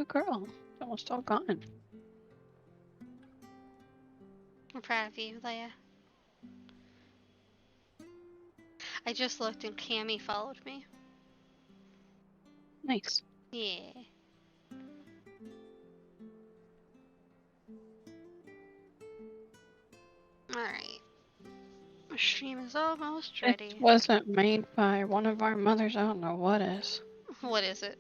Good girl. Almost all gone. I'm proud of you, Leia. I just looked and Cammy followed me. Nice. Yeah. Alright. The stream is almost ready. It wasn't made by one of our mothers. I don't know what is. What is it?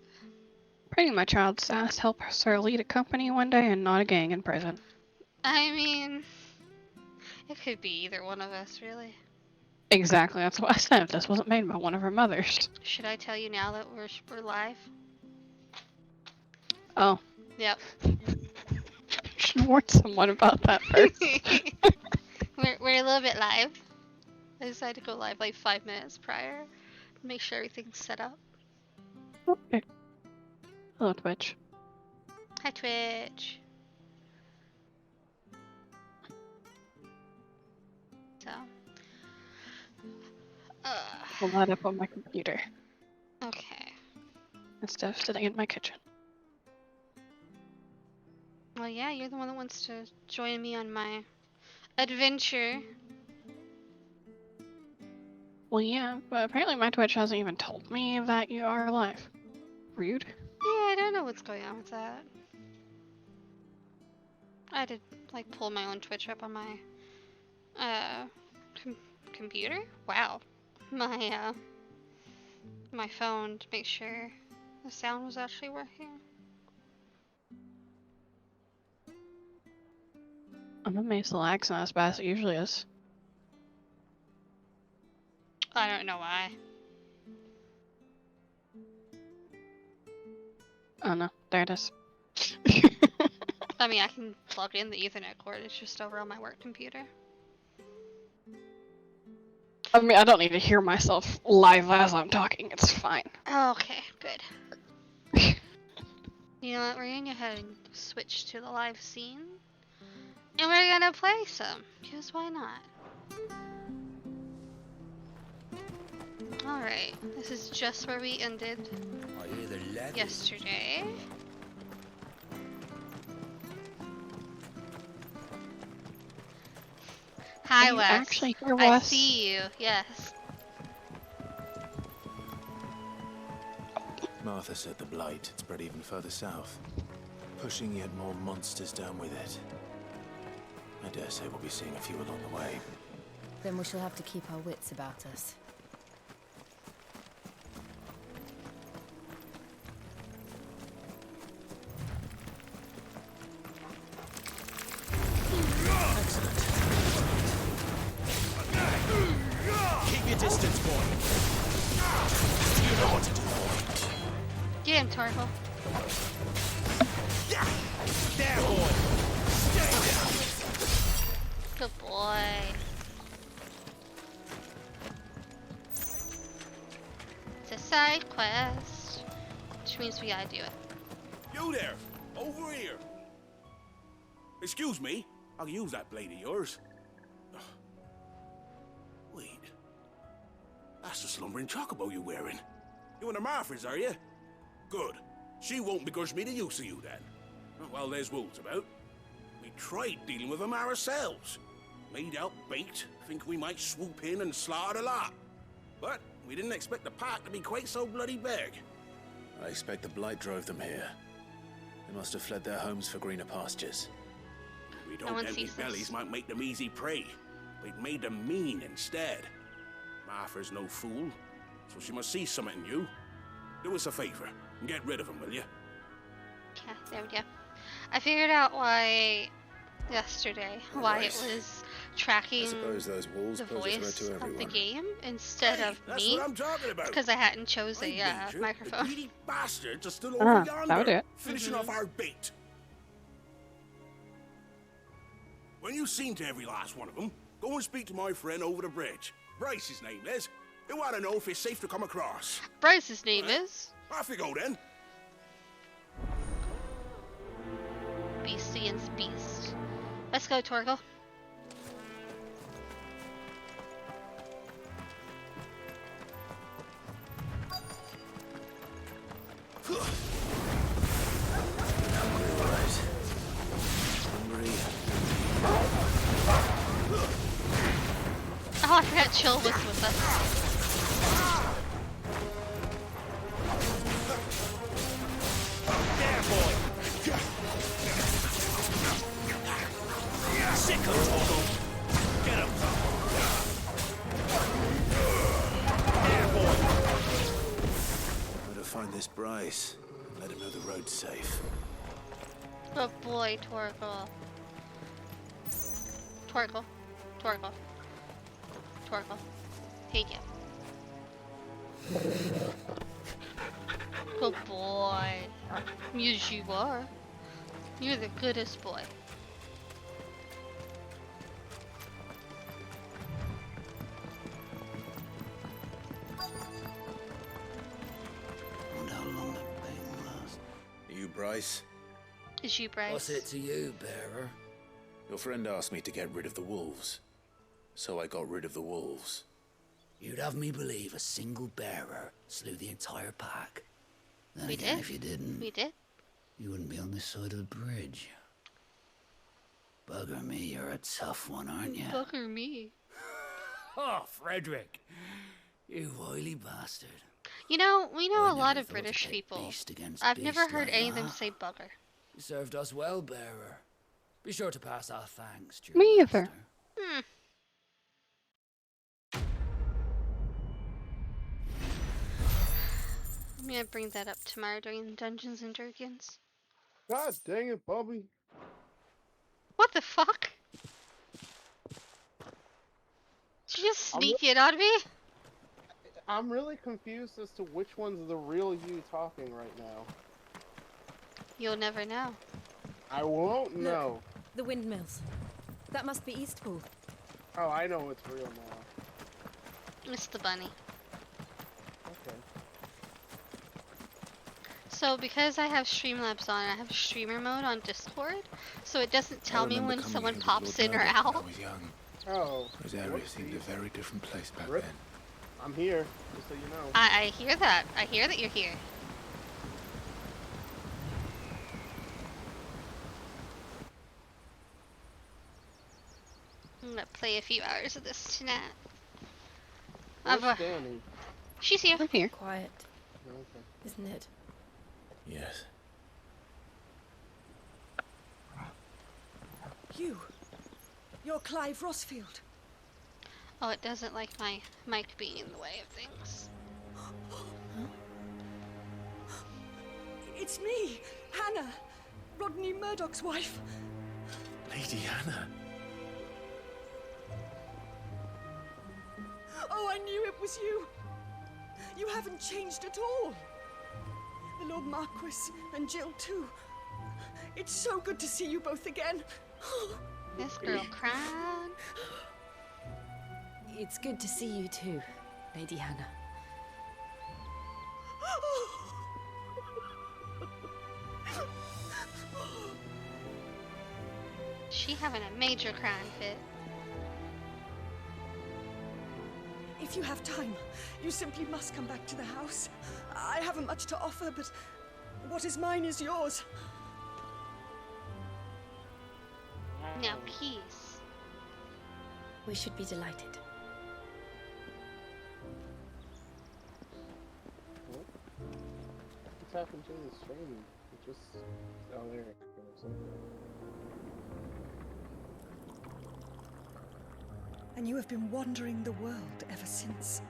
Praying my child's ass helps her lead a company one day and not a gang in prison. I mean, it could be either one of us, really. Exactly, that's what I said. This wasn't made by one of her mothers. Should I tell you now that we're live? Oh. Yep. Should warn someone about that first. we're a little bit live. I decided to go live like 5 minutes prior. Make sure everything's set up. Okay. Hello, Twitch. Hi, Twitch. So. Pull that up on my computer. Okay. Instead of sitting in my kitchen. Well, yeah, you're the one that wants to join me on my adventure. Well, yeah, but apparently my Twitch hasn't even told me that you are live. Rude. Yeah, I don't know what's going on with that. I had to, like, pull my own Twitch up on my, computer? Wow. My phone to make sure the sound was actually working. I'm amazed the lag's not as bad as it usually is. I don't know why. Oh no, there it is. I mean, I can plug in the Ethernet cord, it's just over on my work computer. I mean, I don't need to hear myself live as I'm talking, it's fine. Okay, good. You know what, we're gonna go ahead and switch to the live scene. And we're gonna play some, because why not? Alright, this is just where we ended yesterday. Hi, Wes. Actually, here, I Wes. see you, yes. Martha said the blight had spread even further south, pushing yet more monsters down with it. I dare say we'll be seeing a few along the way. Then we shall have to keep our wits about us. Excellent. Keep your distance, boy. You know what to do. Get him, Torval. There, boy. Stay down. Good boy. It's a side quest, which means we gotta do it. You there! Over here! Excuse me, I can use that blade of yours. Ugh. Wait. That's the slumbering chocobo you're wearing. You and the Marfors, are you? Good. She won't begrudge me the use of you then. Well, there's wolves about. We tried dealing with them ourselves. Made out bait, think we might swoop in and slaughter the lot. But we didn't expect the pack to be quite so bloody big. I expect the blight drove them here. They must have fled their homes for greener pastures. We No don't one empty sees this. bellies might make them easy prey. We'd made them mean instead. Martha's no fool, so she must see something in you. Do us a favor and get rid of them, will you? Okay, there we go. I figured out why yesterday, why it was I tracking suppose those wolves the pose a threat voice to of the everyone. game instead Hey, of that's me, what I'm talking about. because I hadn't chose I a wager The microphone. greedy bastards are still over That yonder, would do it. finishing off our bait. When you've seen to every last one of them, go and speak to my friend over the bridge. Bryce, his name is. They want to know if it's safe to come across. Bryce's name is Off you go then. Beastian's Beast. Let's go, Torgal. chill with us. There, boy! Sicko, Torgal! Get him! There, boy! Better find this Bryce and let him know the road's safe. Good boy, Torgal. Torgal. Torgal. Torgal. Hey, yeah. Good boy. Yes, you are. You're the goodest boy. Wonder how long that pain will last. Are you Bryce? Is you, Bryce? What's it to you, bearer? Your friend asked me to get rid of the wolves. So I got rid of the wolves. You'd have me believe a single bearer slew the entire pack. Then We again, did. if you didn't, We did? you wouldn't be on this side of the bridge. Bugger me, you're a tough one, aren't you? Bugger me. Oh, Frederick! You wily bastard. You know, we know I a lot never of thought British to pit people. beast against I've never beast heard like any of them that. say bugger. You served us well, bearer. Be sure to pass our thanks, dear Me either. master. Hmm. I'm gonna bring that up tomorrow during Dungeons and Dragons. God dang it, Bobby. What the fuck? Did you just I'm sneak it on me? I'm really confused as to which one's the real you talking right now. You'll never know. I won't know. The windmills. That must be Eastpool. Oh, I know it's real now. It's the bunny. Okay. So because I have Streamlabs on, I have streamer mode on Discord, so it doesn't tell me when someone pops in or I out. was young. Oh. This area whoopsie. seemed a very different place back Rip. then. I'm here, just so you know. I hear that. I hear that you're here. I'm gonna play a few hours of this tonight. Where's I've, Danny? she's here. I'm here. Quiet, Okay. isn't it? Yes. You're Clive Rossfield. Oh, it doesn't like my mic being in the way of things. It's me, Hannah, Rodney Murdoch's wife. Lady Hannah. Oh, I knew it was you. You haven't changed at all. The Lord Marquis and Jill too. It's so good to see you both again. This girl crying. It's good to see you too, Lady Hannah. She having a major crying fit. If you have time, you simply must come back to the house. I haven't much to offer, but what is mine is yours. Now peace. We should be delighted. What's happened to the stream? It just... Oh, there it goes. And you have been wandering the world ever since.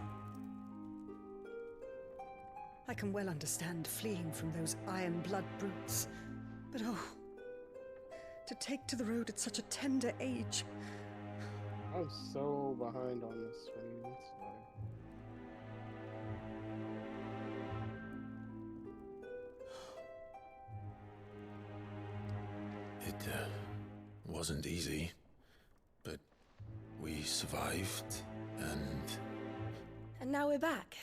I can well understand fleeing from those iron blood brutes, but oh, to take to the road at such a tender age. I'm so behind on this stream. It's fine. It wasn't easy, but we survived, and And now we're back.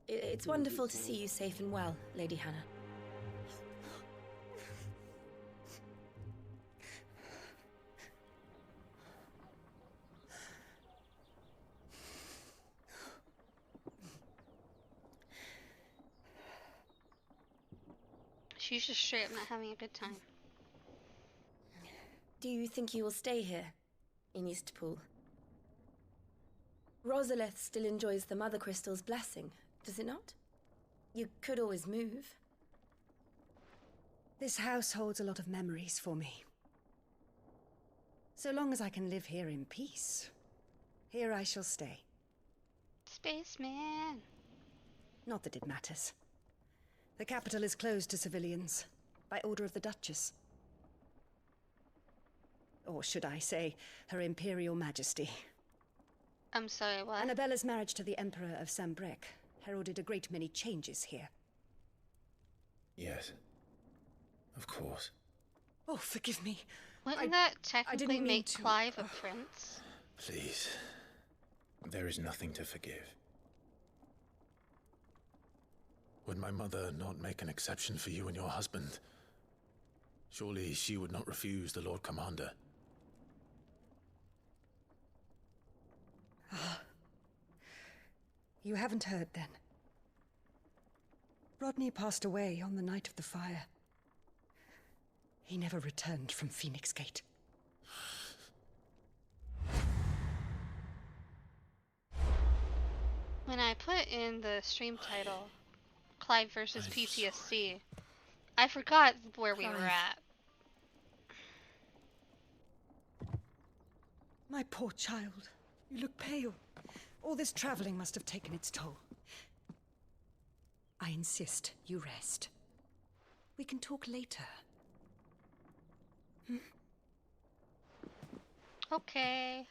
It's wonderful to see you safe and well, Lady Hannah. She's just straight up not having a good time. Do you think you will stay here, in Eastpool? Rosalith still enjoys the Mother Crystal's blessing, does it not? You could always move. This house holds a lot of memories for me. So long as I can live here in peace, here I shall stay. Spaceman. Not that it matters. The capital is closed to civilians, by order of the Duchess. Or should I say, Her Imperial Majesty. I'm sorry, what? Annabella's marriage to the Emperor of Sambrec heralded a great many changes here. Yes. Of course. Oh, forgive me. Wouldn't that didn't technically mean make to- Clive a prince? Please. There is nothing to forgive. Would my mother not make an exception for you and your husband? Surely she would not refuse the Lord Commander. You haven't heard, then. Rodney passed away on the night of the fire. He never returned from Phoenix Gate. When I put in the stream title, Clive versus PTSD, I forgot where we were Clive. at. My poor child. You look pale. All this traveling must have taken its toll. I insist you rest. We can talk later. Okay.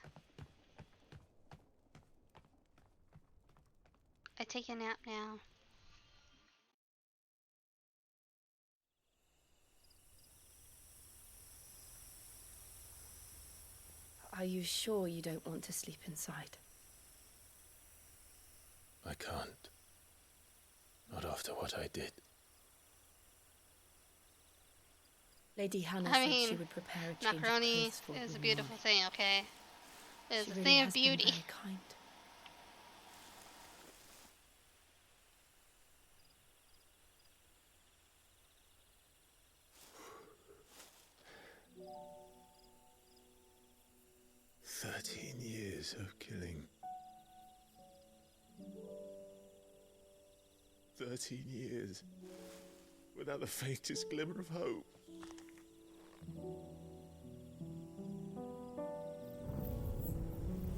I take a nap now. Are you sure you don't want to sleep inside? I can't. Not after what I did. Lady Hannah I said mean, she would prepare a change of Macaroni clothes for is you a in the beautiful morning. thing, okay? It is She a really thing of has been beauty. very kind. Years of killing. 13 years. Without the faintest glimmer of hope.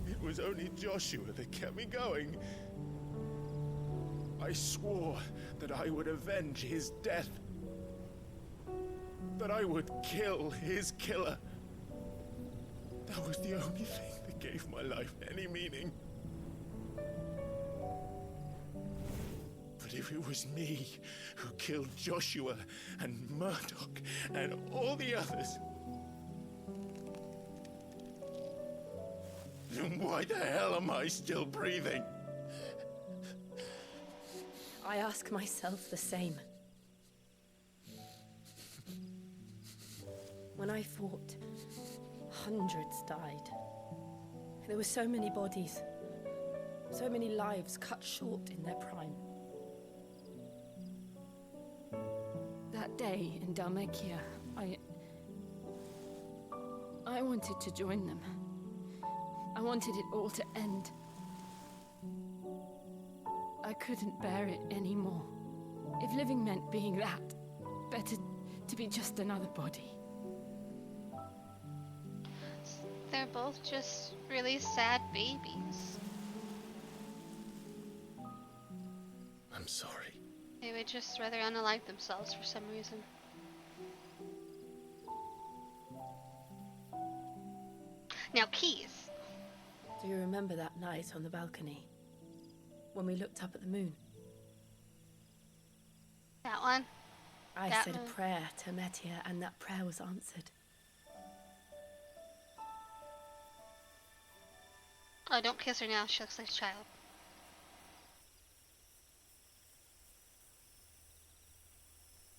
It was only Joshua that kept me going. I swore that I would avenge his death. That I would kill his killer. That was the only thing that gave my life any meaning. But if it was me who killed Joshua and Murdoch and all the others, then why the hell am I still breathing? I ask myself the same. When I fought, hundreds died. There were so many bodies, so many lives cut short in their prime. That day in Dalmekia, I wanted to join them. I wanted it all to end. I couldn't bear it anymore. If living meant being that, better to be just another body. They're both just really sad babies. I'm sorry. They would just rather unalive themselves for some reason. Now, keys. Do you remember that night on the balcony? When we looked up at the moon? That one. I That said one. a prayer to Metia, and that prayer was answered. Oh, don't kiss her now. She looks like a child.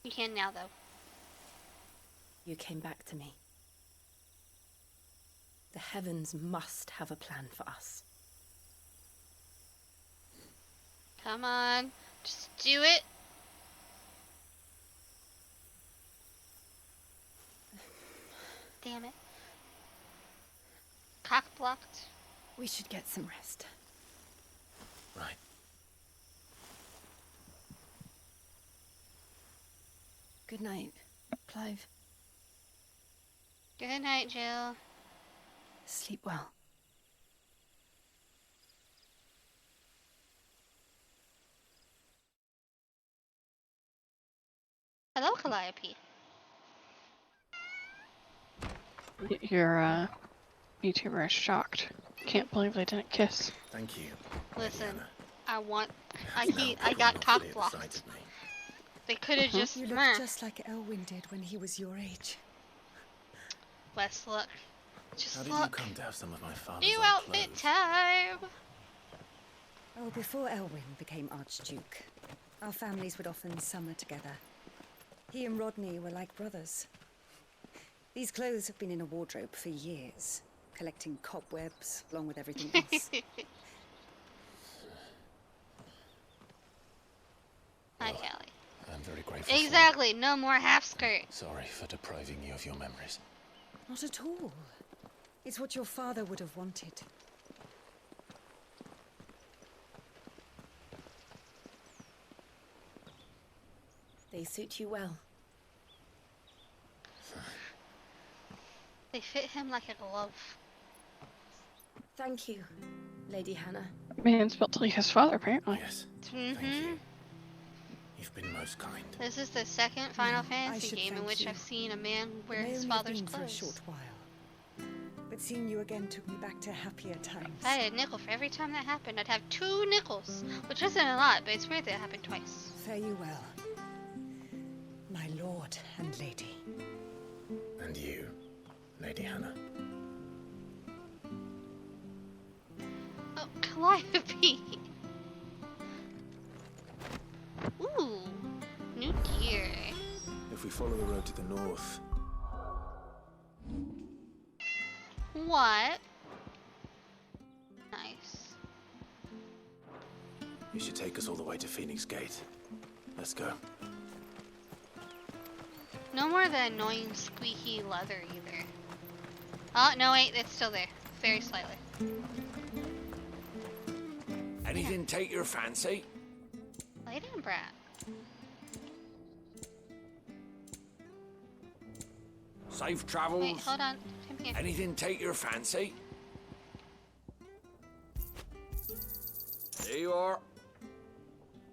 You can now, though. You came back to me. The heavens must have a plan for us. Come on. Just do it. Damn it. Cock blocked. We should get some rest. Right. Good night, Clive. Good night, Jill. Sleep well. Hello, Calliope. Your YouTuber is shocked. Can't believe they didn't kiss. Thank you. Listen, Diana. I got cock blocked. They could have just You look just like Elwyn did when he was your age. Let's look. Just How did look. you come to have some of my father's New old outfit clothes? time. Oh, before Elwyn became Archduke, our families would often summer together. He and Rodney were like brothers. These clothes have been in a wardrobe for years, collecting cobwebs along with everything else. Hi, Callie. I'm very grateful. Exactly. No more half skirt. Sorry for depriving you of your memories. Not at all. It's what your father would have wanted. They suit you well. They fit him like a glove. Thank you, Lady Hannah. Man's built like his father, apparently. Yes. Mm-hmm. Thank you. You've been most kind. This is the second Final Fantasy should game in thank which you. I've seen a man wear It may his only have father's been for a clothes. short while, but seeing you again took me back to happier times. If I had a nickel for every time that happened, I'd have 2 nickels, which isn't a lot, but it's weird that it happened twice. Fare you well, my lord and lady. And you, Lady Hannah. Oh, Calliope! Ooh, new gear. If we follow the road to the north, What? Nice. you should take us all the way to Phoenix Gate. Let's go. No more of the annoying squeaky leather either. Oh, no wait, it's still there. Very slightly. Anything take your fancy? Lay down, brat. Safe travels? Wait, hold on. Come here. Anything take your fancy? There you are.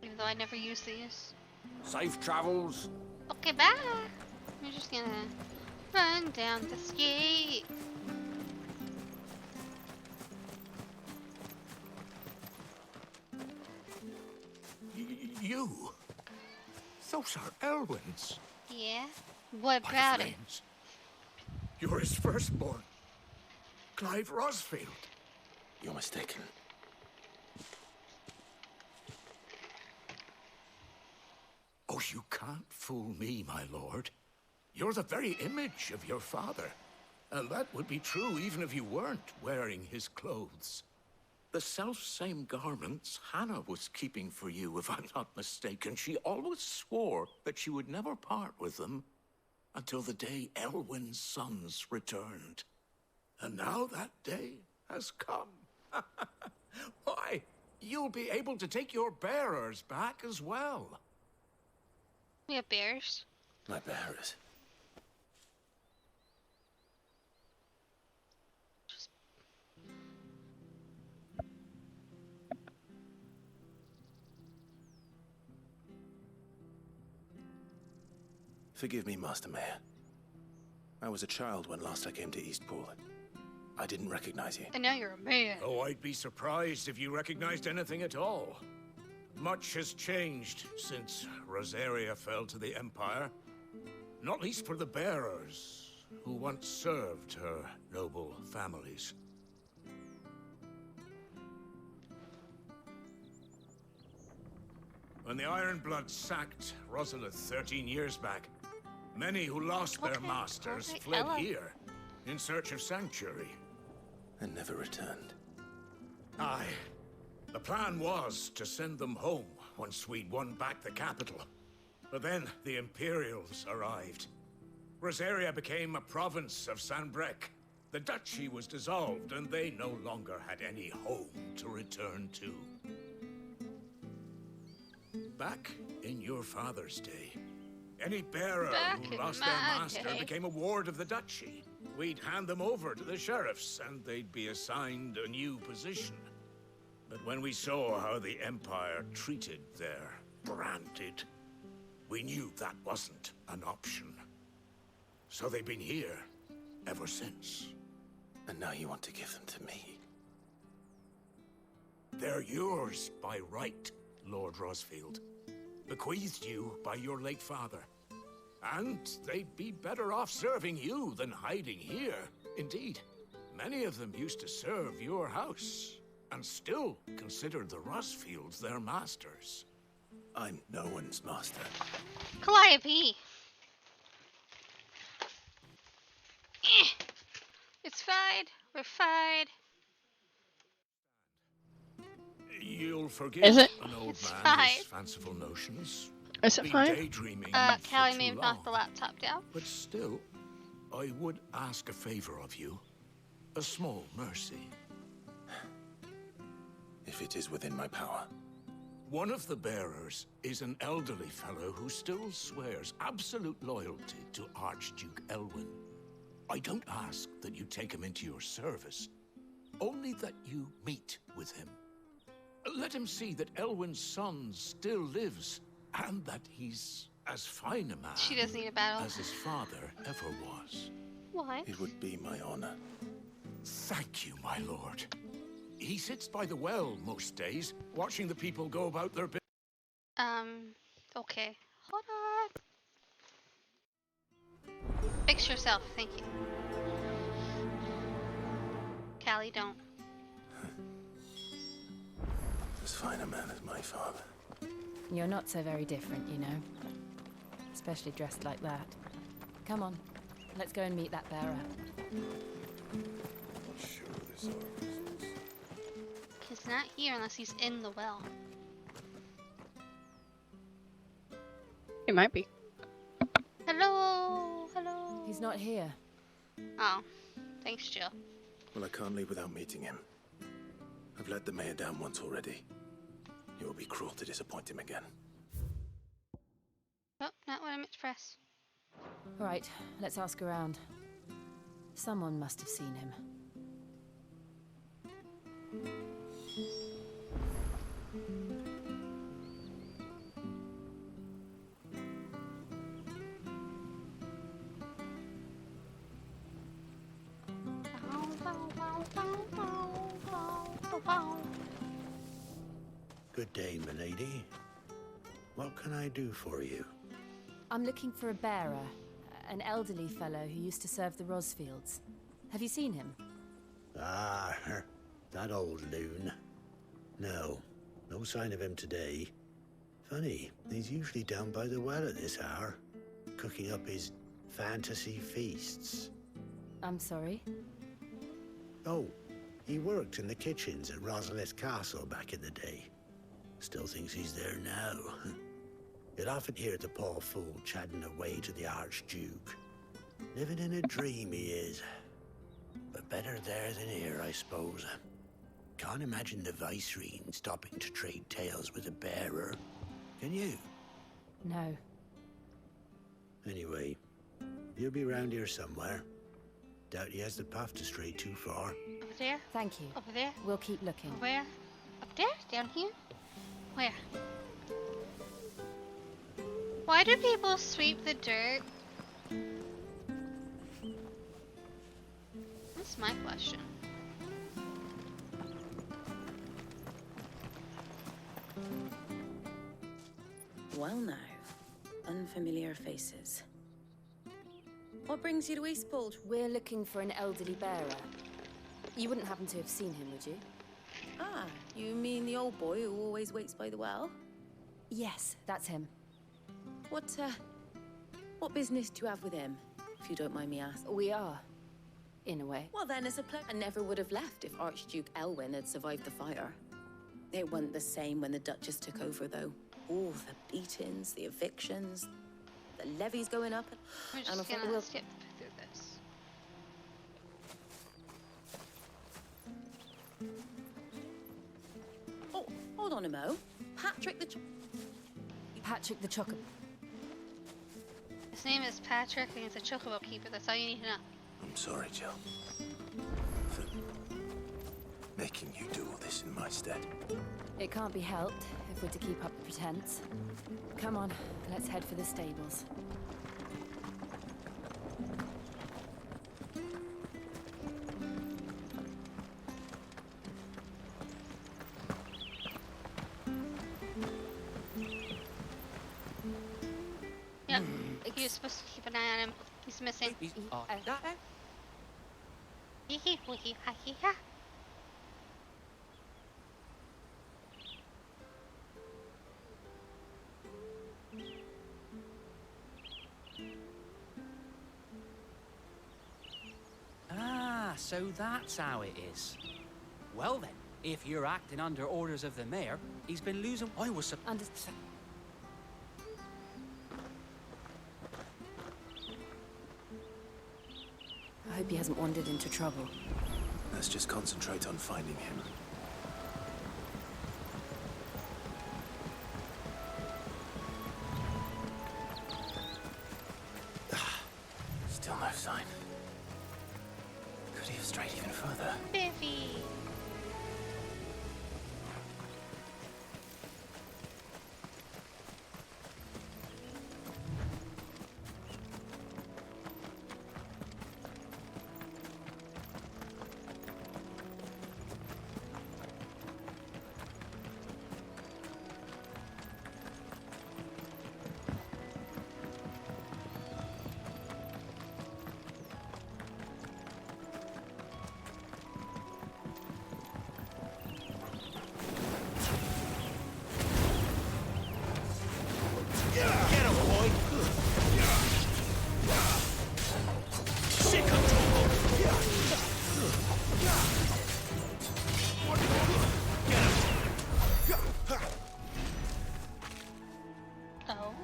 Even though I never use these. Safe travels. Okay, bye. We're just gonna run down the street. You? Those are Elwyn's. Yeah? What My about it? friends. You're his firstborn. Clive Rosfield. You're mistaken. Oh, you can't fool me, my lord. You're the very image of your father. And that would be true even if you weren't wearing his clothes. The self-same garments Hannah was keeping for you, if I'm not mistaken. She always swore that she would never part with them until the day Elwyn's sons returned. And now that day has come. Why, you'll be able to take your bearers back as well. We have bears. My bearers. Forgive me, Master Mayor. I was a child when last I came to Eastpool. I didn't recognize you. And now you're a man. Oh, I'd be surprised if you recognized anything at all. Much has changed since Rosaria fell to the Empire. Not least for the bearers, who once served her noble families. When the Ironbloods sacked Rosalith 13 years back, many who lost their masters Okay, fled Ella. here in search of sanctuary. And never returned. Aye. The plan was to send them home once we'd won back the capital. But then the Imperials arrived. Rosaria became a province of Sanbreque. The duchy was dissolved, and they no longer had any home to return to. back in your father's day. Any bearer Back who in lost their my master day. became a ward of the duchy. We'd hand them over to the sheriffs, and they'd be assigned a new position. But when we saw how the Empire treated their branded, we knew that wasn't an option. So they've been here ever since. And now you want to give them to me? They're yours by right, Lord Rosfield. Bequeathed you by your late father. And they'd be better off serving you than hiding here. Indeed, many of them used to serve your house, and still consider the Rosfields their masters. I'm no one's master. Calliope! It's fine. We're fine. You'll forgive Is it? an old It's man fine. his fanciful notions. Is it Been fine? daydreaming Callie for may too have knocked the long. laptop down. But still, I would ask a favor of you. A small mercy. If it is within my power. One of the bearers is an elderly fellow who still swears absolute loyalty to Archduke Elwyn. I don't ask that you take him into your service, only that you meet with him. Let him see that Elwyn's son still lives, and that he's as fine a man She doesn't need a battle. as his father ever was. What? It would be my honor. Thank you, my lord. He sits by the well most days, watching the people go about their business. Okay. Hold on. Fix yourself, thank you. Callie, don't. As fine a man as my father. You're not so very different, you know. Especially dressed like that. Come on, let's go and meet that bearer. Not sure this our business. He's not here unless he's in the well. It might be. Hello! Hello! He's not here. Oh. Thanks, Jill. Well, I can't leave without meeting him. I've let the mayor down once already. It will be cruel to disappoint him again. Oh, not what I meant to press. All right, let's ask around. Someone must have seen him. Good day, milady. What can I do for you? I'm looking for a bearer, an elderly fellow who used to serve the Rosfields. Have you seen him? Ah, that old loon. No, no sign of him today. Funny, he's usually down by the well at this hour, cooking up his fantasy feasts. I'm sorry? Oh, he worked in the kitchens at Rosalith Castle back in the day. Still thinks he's there now. You'd often hear the poor fool chatting away to the Archduke. Living in a dream he is. But better there than here, I suppose. Can't imagine the Viceroy stopping to trade tales with a bearer. Can you? No. Anyway, he'll be round here somewhere. Doubt he has the path to stray too far. Over there? Thank you. Over there? We'll keep looking. Where? Up there? Down here? Where? Why do people sweep the dirt? That's my question. Well now, unfamiliar faces. What brings you to Eastport? We're looking for an elderly bearer. You wouldn't happen to have seen him, would you? Ah, you mean the old boy who always waits by the well? Yes, that's him. What business do you have with him, if you don't mind me asking? We are, in a way. Well then, it's a pleasure. I never would have left if Archduke Elwyn had survived the fire. It wasn't the same when the Duchess took over, though. All the beatings, the evictions, the levies going up. We're And just I thought, gonna well, skip through this. oh, hold on a mo. Patrick the... Patrick the Chocobo. His name is Patrick and he's a chocobo keeper. That's all you need to know. I'm sorry, Jill. For making you do all this in my stead. It can't be helped if we're to keep up the pretense. Come on, let's head for the stables. Yep, he was supposed to keep an eye on him. He's missing. Hee hee ha hee ha. Ah, so that's how it is. Well then, if you're acting under orders of the mayor, he's been losing. I was Understand. I hope he hasn't wandered into trouble. Let's just concentrate on finding him. Still no sign. Could he have strayed even further? Biffy. Oh.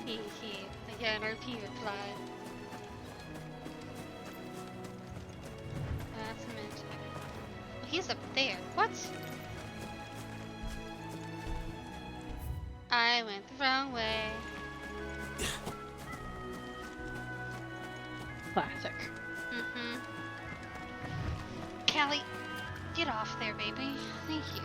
Hee hee. Again, RP replied. That's a mint. Oh, he's up there. What? I went the wrong way. Classic. Mm-hmm. Callie, get off there, baby. Thank you.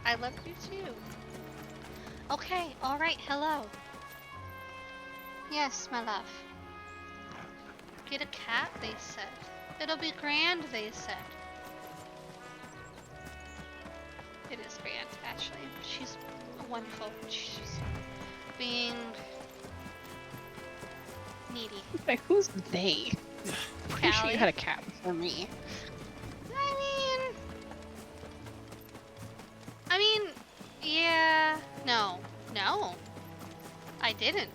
I love you too. Okay, alright, hello. Yes, my love. Get a cat, they said. It'll be grand, they said. It is grand, actually. She's wonderful. She's being needy. Like, who's they? Pretty sure Callie. you had a cat before me. I mean, yeah, no, I didn't.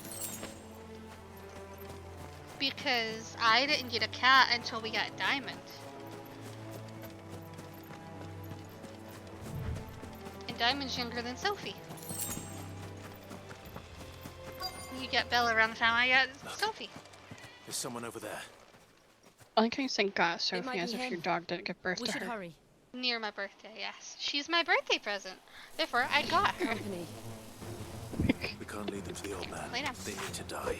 Because I didn't get a cat until we got Diamond. And Diamond's younger than Sophie. You got Bella around the time I got Sophie. There's someone over there. I like how you say got Sophie might as be if him. your dog didn't give birth We to should her. hurry. Near my birthday, yes. She's my birthday present. Therefore, I got her. Company. We can't lead them to the old man. Lay down. They need to die.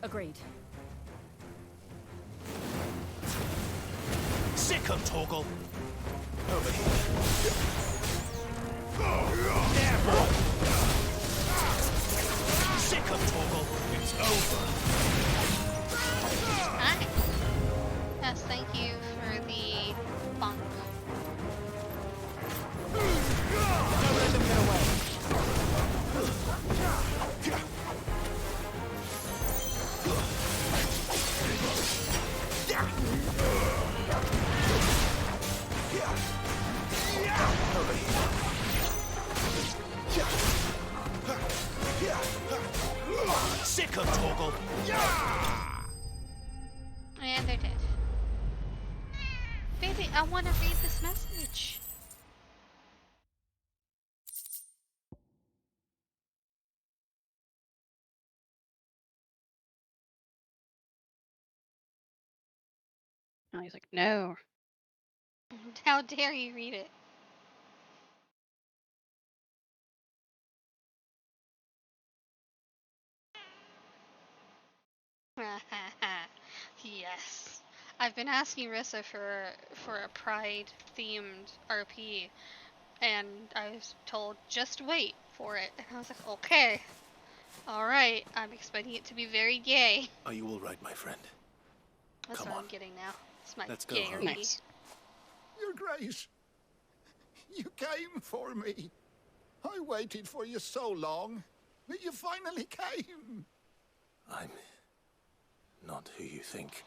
Agreed. sick of Toggle. Over here. Never. Sick of Toggle. It's over. Hi. Yes, thank you for the bonk. Don't let them get away. Sick of Toggle. And they're dead. Wait, I want to read this message. And he's like, no. How dare you read it? Yes. I've been asking Rissa for a Pride themed RP, and I was told just wait for it. And I was like, okay, all right. I'm expecting it to be very gay. Are you all right, my friend? That's Come what on. I'm getting now. It's my Let's go gay home. RP. Nice. Your Grace, you came for me. I waited for you so long, but you finally came. I'm not who you think.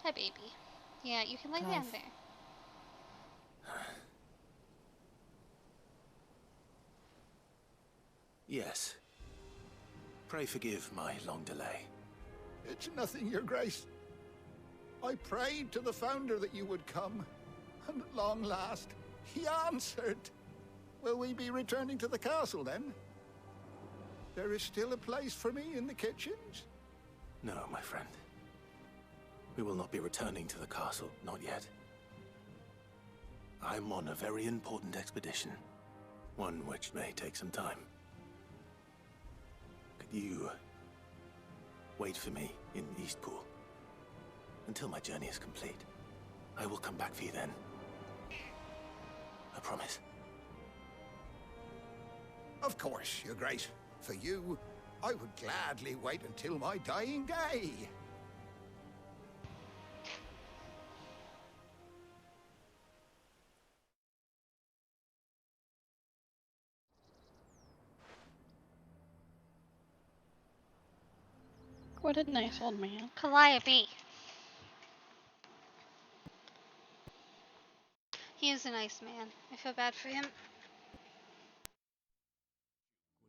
Hi, baby. Yeah, you can lay down there. Yes. Pray forgive my long delay. It's nothing, Your Grace. I prayed to the Founder that you would come, and at long last, he answered. Will we be returning to the castle, then? There is still a place for me in the kitchens? No, my friend. We will not be returning to the castle, not yet. I'm on a very important expedition. One which may take some time. Could you wait for me in Eastpool until my journey is complete? I will come back for you then. I promise. Of course, Your Grace. For you, I would gladly wait until my dying day. What a nice old man. Calliope. He is a nice man. I feel bad for him.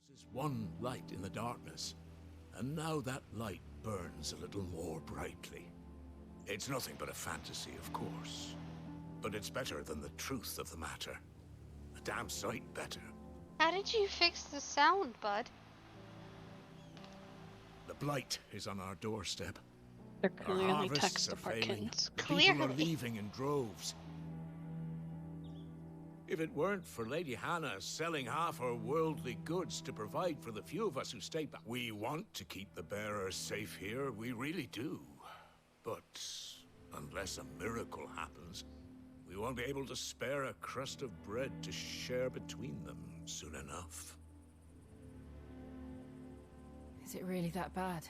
Was as one light in the darkness, and now that light burns a little more brightly. It's nothing but a fantasy, of course, but it's better than the truth of the matter. A damn sight better. How did you fix the sound, bud? The blight is on our doorstep. They're Our clearly harvests text are support failing. kids. The people are Clearly. leaving in droves. If it weren't for Lady Hannah selling half her worldly goods to provide for the few of us who stay back, we want to keep the bearers safe here, we really do. But unless a miracle happens, we won't be able to spare a crust of bread to share between them soon enough. Is it really that bad?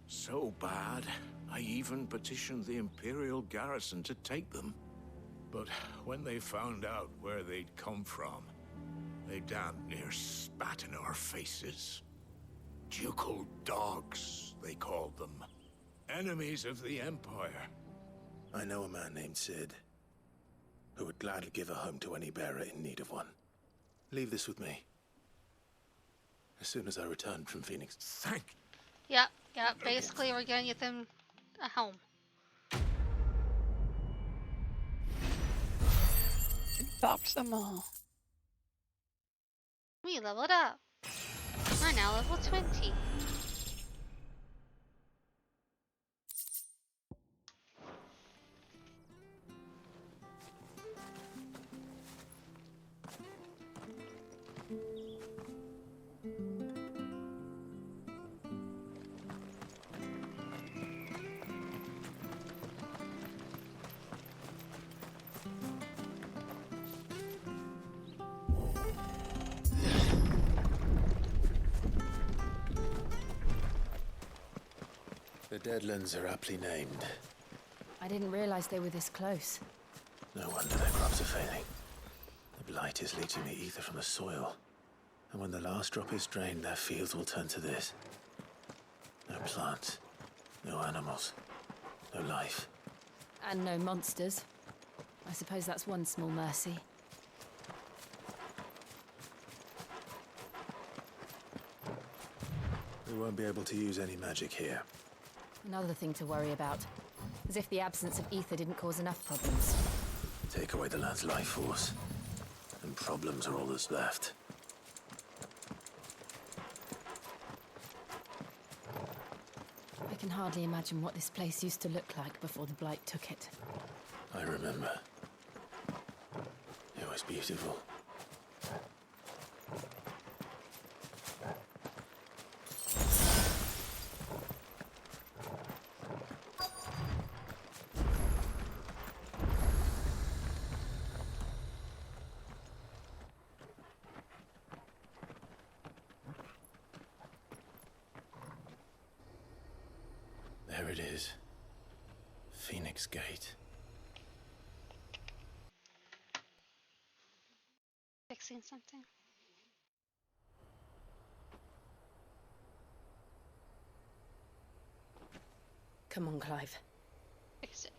So bad, I even petitioned the Imperial garrison to take them. But when they found out where they'd come from, they damn near spat in our faces. Ducal dogs, they called them. Enemies of the Empire. I know a man named Sid, who would gladly give a home to any bearer in need of one. Leave this with me. As soon as I return from Phoenix. Thank. Yep. Basically, we're gonna get them a home. Box them all. We leveled up. We're now level 20. The Deadlands are aptly named. I didn't realize they were this close. No wonder their crops are failing. The blight is leaching the ether from the soil. And when the last drop is drained, their fields will turn to this. No plants, no animals, no life. And no monsters. I suppose that's one small mercy. We won't be able to use any magic here. Another thing to worry about. As if the absence of ether didn't cause enough problems. Take away the land's life force, and problems are all that's left. I can hardly imagine what this place used to look like before the Blight took it. I remember. It was beautiful. There it is. Phoenix Gate. Fixing something. Come on, Clive. Fix it.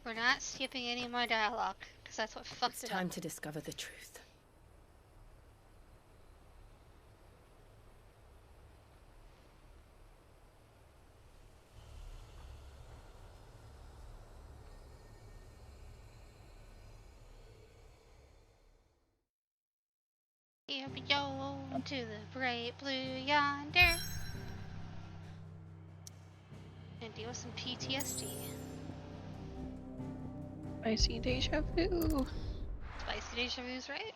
We're not skipping any more dialogue, because that's what fucked It's it time up. to discover the truth. Here we go to the bright blue yonder. And deal with some PTSD. Spicy deja vu. Spicy deja vu's right.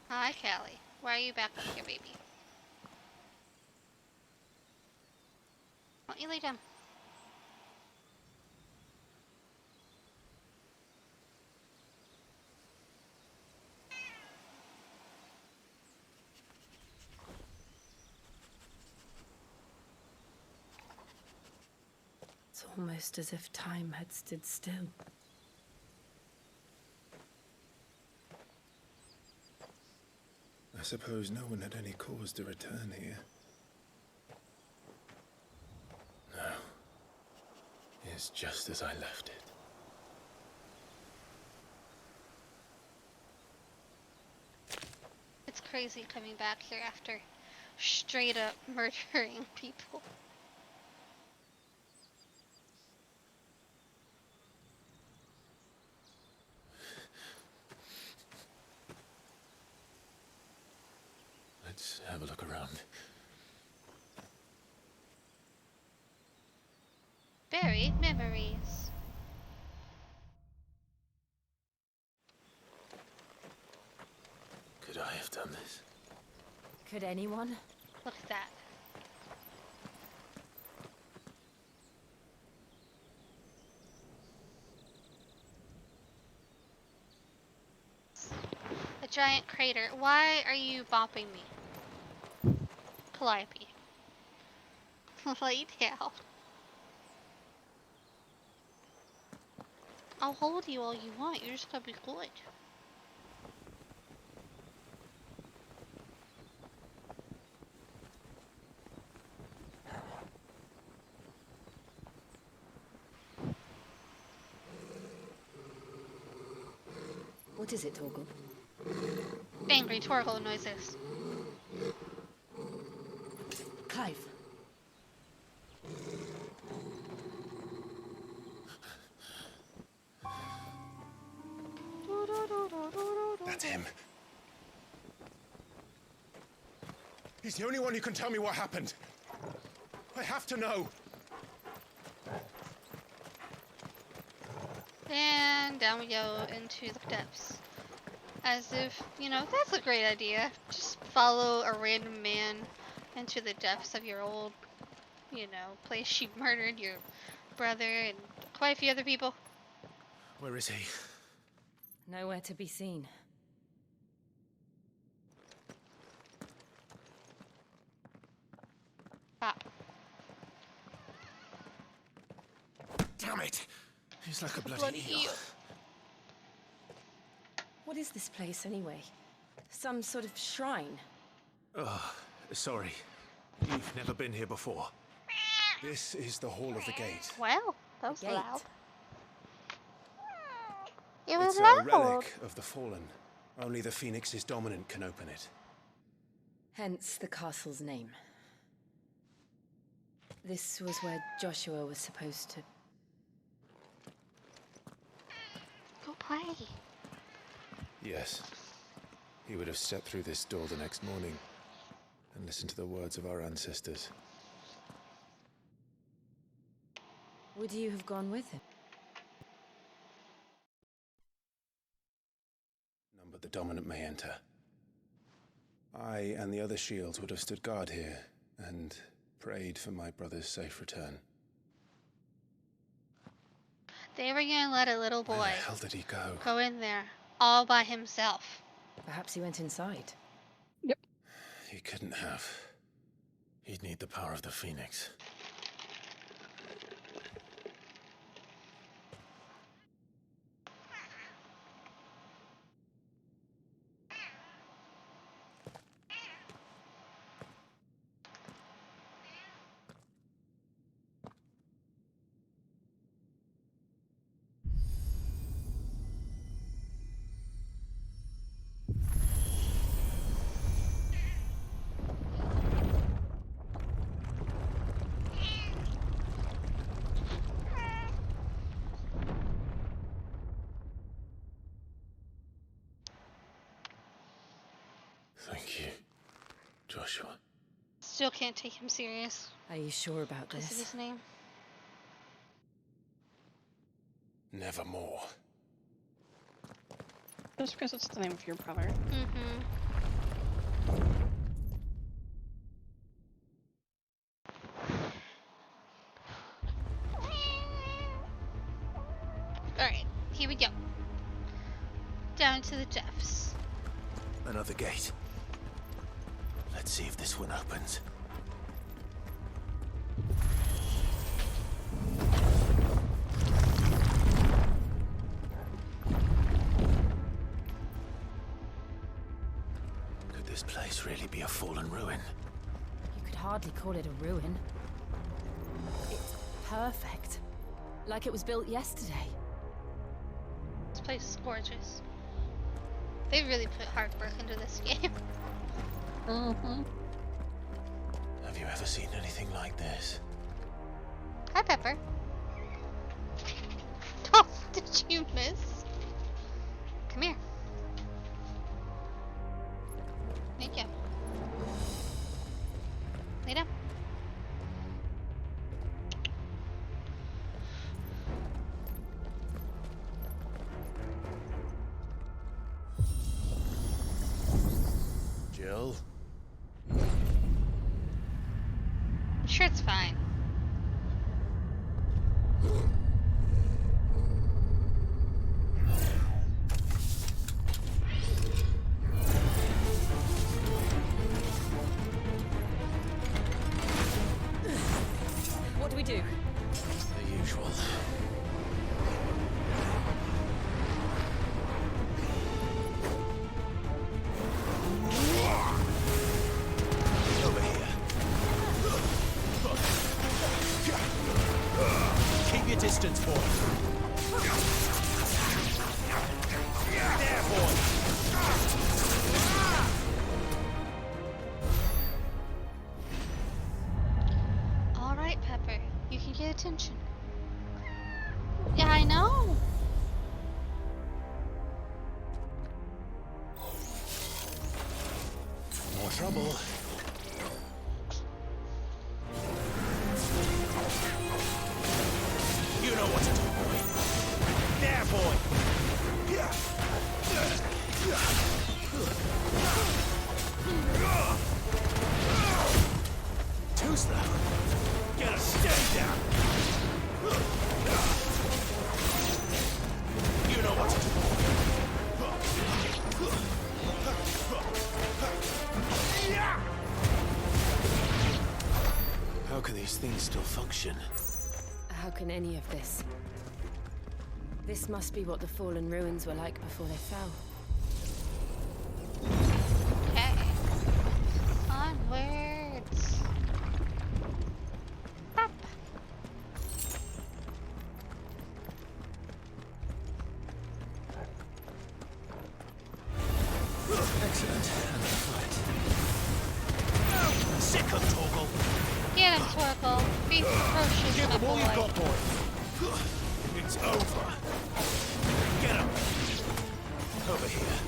Hi, Callie. Why are you back up here, baby? Why don't you lay down? It's almost as if time had stood still. I suppose no one had any cause to return here. No. It's just as I left it. It's crazy coming back here after straight up murdering people. Let's have a look around. Buried memories. Could I have done this? Could anyone? Look at that. A giant crater. Why are you bopping me? Calliope. Lay down. I'll hold you all you want. You're just gonna be good. What is it, Torgal? Angry Torgal noises. Clive. That's him. He's the only one who can tell me what happened. I have to know. And down we go into the depths. As if, you know, that's a great idea. Just follow a random man into the depths of your old, you know, place you murdered your brother and quite a few other people. Where is he? Nowhere to be seen. Pop. Damn it! He's like a bloody Bloody eel. eel. What is this place, anyway? Some sort of shrine? Oh, sorry. You've never been here before. This is the Hall of the Gate. Well, that was Gate. loud. It was It's a loud. relic of the Fallen. Only the Phoenix's dominant can open it. Hence the castle's name. This was where Joshua was supposed to... Go play. Yes. He would have stepped through this door the next morning and listened to the words of our ancestors. Would you have gone with him? None but the dominant may enter. I and the other shields would have stood guard here and prayed for my brother's safe return. They were gonna let a little boy Where the hell did he go in there all by himself. Perhaps he went inside. He couldn't have. He'd need the power of the Phoenix. Thank you, Joshua. Still can't take him serious Are you sure about because of this? his name. Nevermore. Just because it's the name of your brother. Mm-hmm. Alright, here we go. Down to the depths. Another gate. Let's see if this one opens. Could this place really be a fallen ruin? You could hardly call it a ruin. It's perfect. Like it was built yesterday. This place is gorgeous. They really put hard work into this game. Mm-hmm. Have you ever seen anything like this? Hi, Pepper. Oh, did you miss? Come here. Thank you. Lay down. Jill? I'm sure it's fine. What do we do? The usual. Over here. Keep your distance, boy. There, boy. All right, Pepper. You can get attention. Yeah, I know. More trouble. You know what to do, boy. There, boy. Too slow. Gotta stay down. You know what to do. How can these things still function? How can any of this? This must be what the fallen ruins were like before they fell. Okay. Onwards. Pop. Excellent. Another flight. Sick of Torgal. Get him, Torgal. Be ferocious, Give my them all you've got, boy. boy. It's over. Get him. Over here.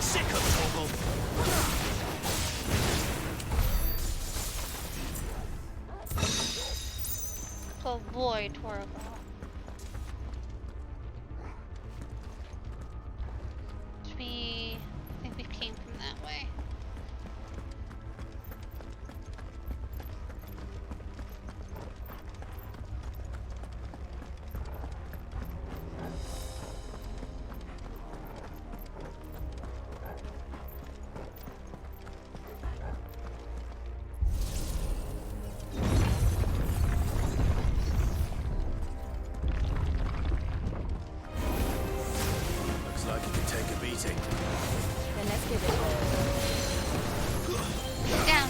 Sick of Torgal. Good boy, Torgal. I think we came from that way. Looks like you can take a beating. Then let's give it. Down.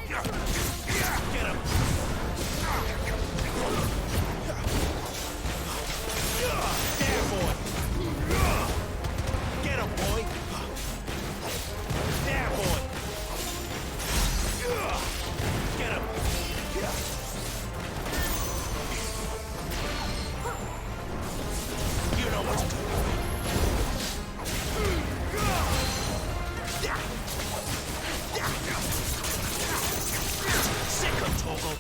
Get him. There, boy. Get him, boy. There, boy. Get him. You know what to do. Sick of Torgal.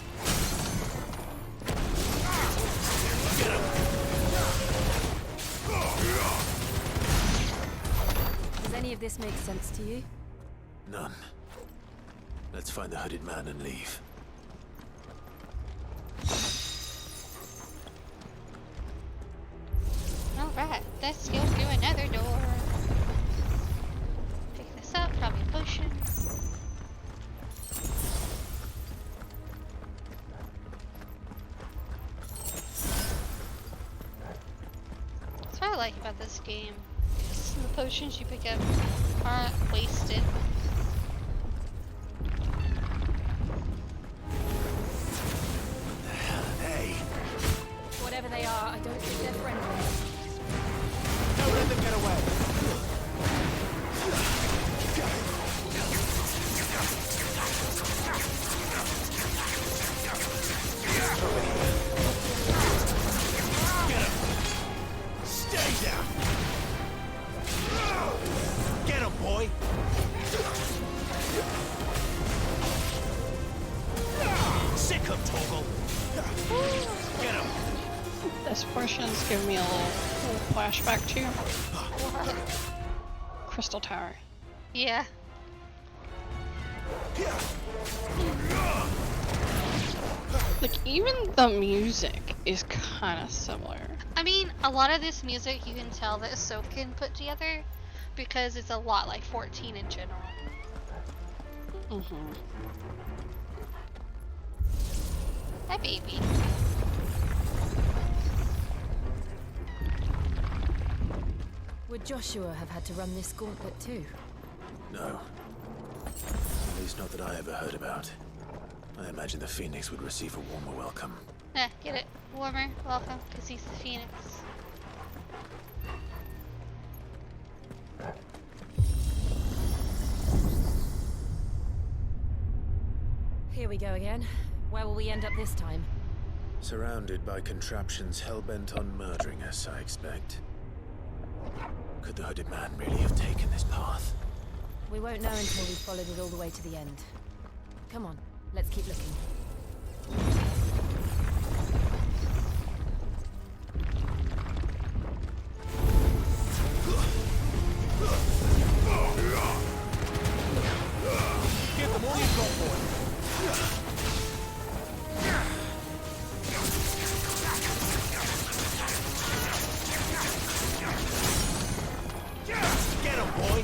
Get him. Does any of this make sense to you? None. Let's find the hooded man and leave. Alright, let's go through another door. Pick this up, probably a potion. That's what I like about this game. The potions you pick up aren't wasted. Hey, Whatever they are, I don't think they're friendly. don't let them get away. Get him. Stay down. Get him, boy. Sick of Torgal. Get him. This portion's giving me a little flashback to Crystal Tower. Yeah. Like, even the music is kind of similar. I mean, a lot of this music you can tell that Soken put together because it's a lot like 14 in general. Mm-hmm. Hi, baby. Would Joshua have had to run this gauntlet too? No. At least not that I ever heard about. I imagine the Phoenix would receive a warmer welcome. Get it? Warmer, welcome, because he's the Phoenix. Here we go again. Where will we end up this time? Surrounded by contraptions hell-bent on murdering us, I expect. Could the hooded man really have taken this path? We won't know until we've followed it all the way to the end. Come on, let's keep looking. Give them all you've got, boy. Get him, boy.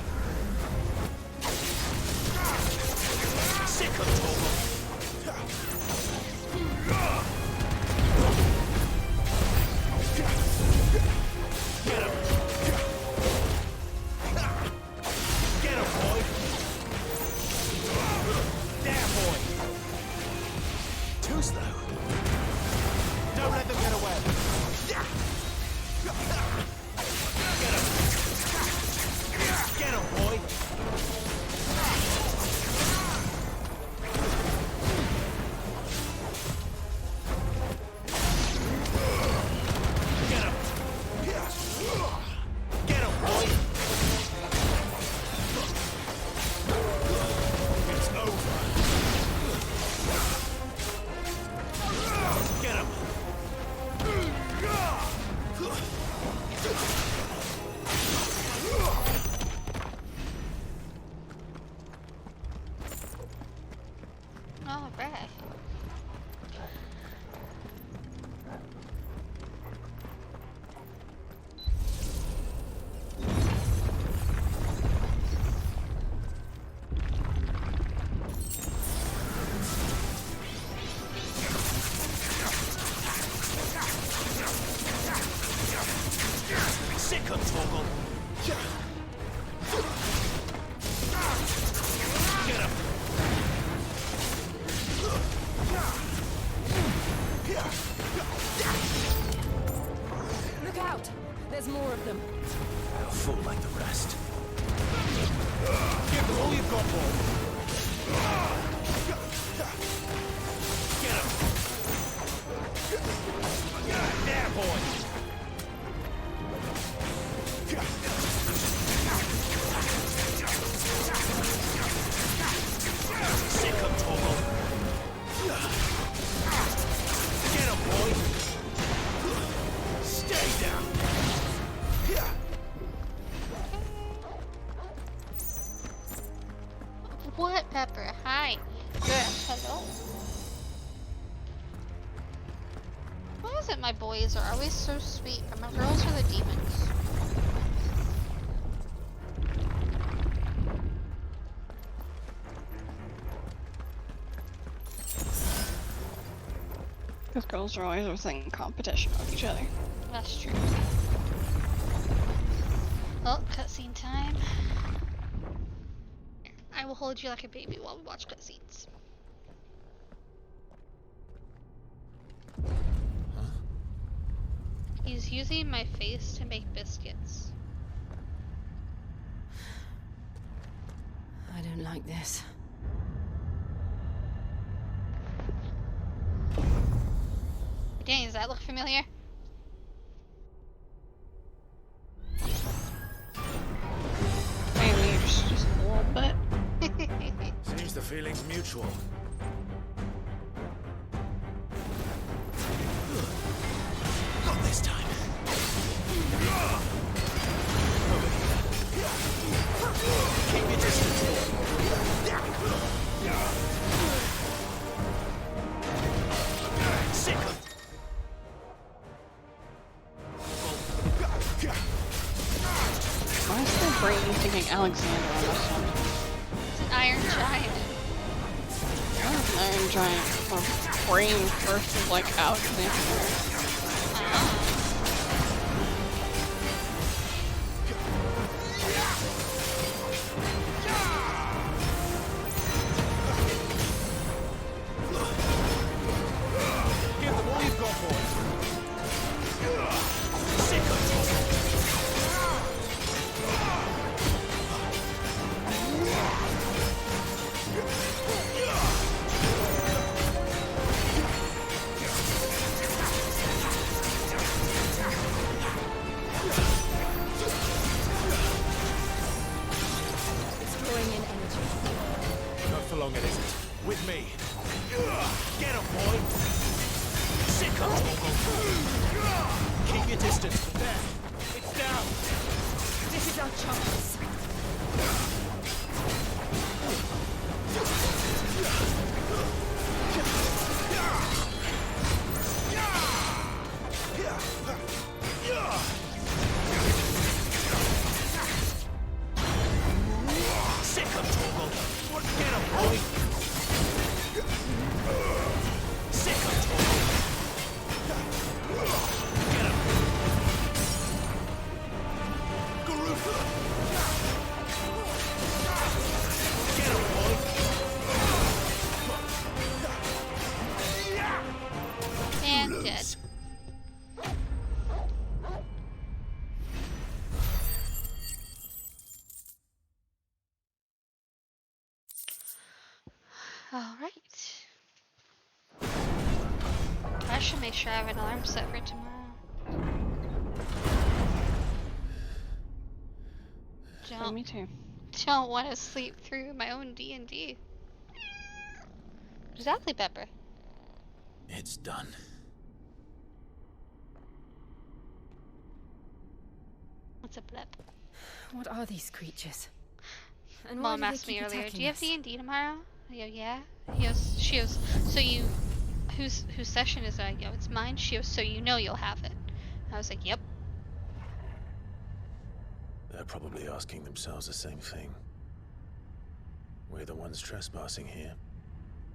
Sick of Torgal. Get him. Get him, boy. There, boy. Too slow. Don't let them get away. Get him, boy! Get him! Get him, boy! It's over. Get him! All right. Sick of Toggle! Get him! Look out! There's more of them. They'll fall like the rest. Give them all you've got, boy! Get him! There, boy! Sick of Toggle! Get him, boy! Stay down! What, Pepper? Hi. Yes, hello. Why is it my boys are always so sweet, but my girls are the demons? Because girls are always within competition with each other. That's true. Oh, cutscene time. I will hold you like a baby while we watch cutscenes. Huh? He's using my face to make biscuits. I don't like this. Dang, does that look familiar? Maybe just a little bit. Seems the feeling's mutual. Not this time! Keep your distance, boy! Sick of... Why is my brain thinking Alexander on this one? It's an iron giant. Not an iron giant. My brain first was like Alexander. Give them all you've got, boy! Sick of talking! It's drawing in energy. Not for long, it isn't. With me. Get him, boy! Sick of Toggle! Keep your distance. There. It's down. This is our chance. Sick of Toggle! Get him, boy! Sick of Toggle! Get him! Garufa! Get him, boy! And dead. should make sure I have an alarm set for tomorrow. Me too. Don't want to sleep through my own D&D. Exactly, Pepper. It's done. What's a blip? What are these creatures? And why Mom do they asked me keep earlier, attacking do you have us? D&D tomorrow? I go, yeah. She goes, so you, whose session is it? I go, it's mine. She goes, so you know you'll have it. I was like, yep. They're probably asking themselves the same thing. We're the ones trespassing here.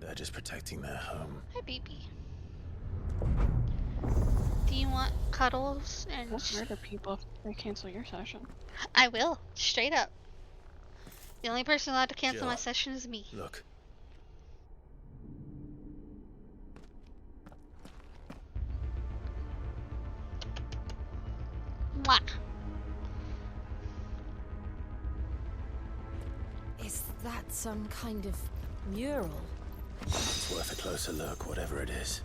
They're just protecting their home. Hi, baby. Do you want cuddles and... Don't murder people if they cancel your session. I will, straight up. The only person allowed to cancel Jill, my session is me. Look. Mwah. Is that some kind of mural? It's worth a closer look, whatever it is.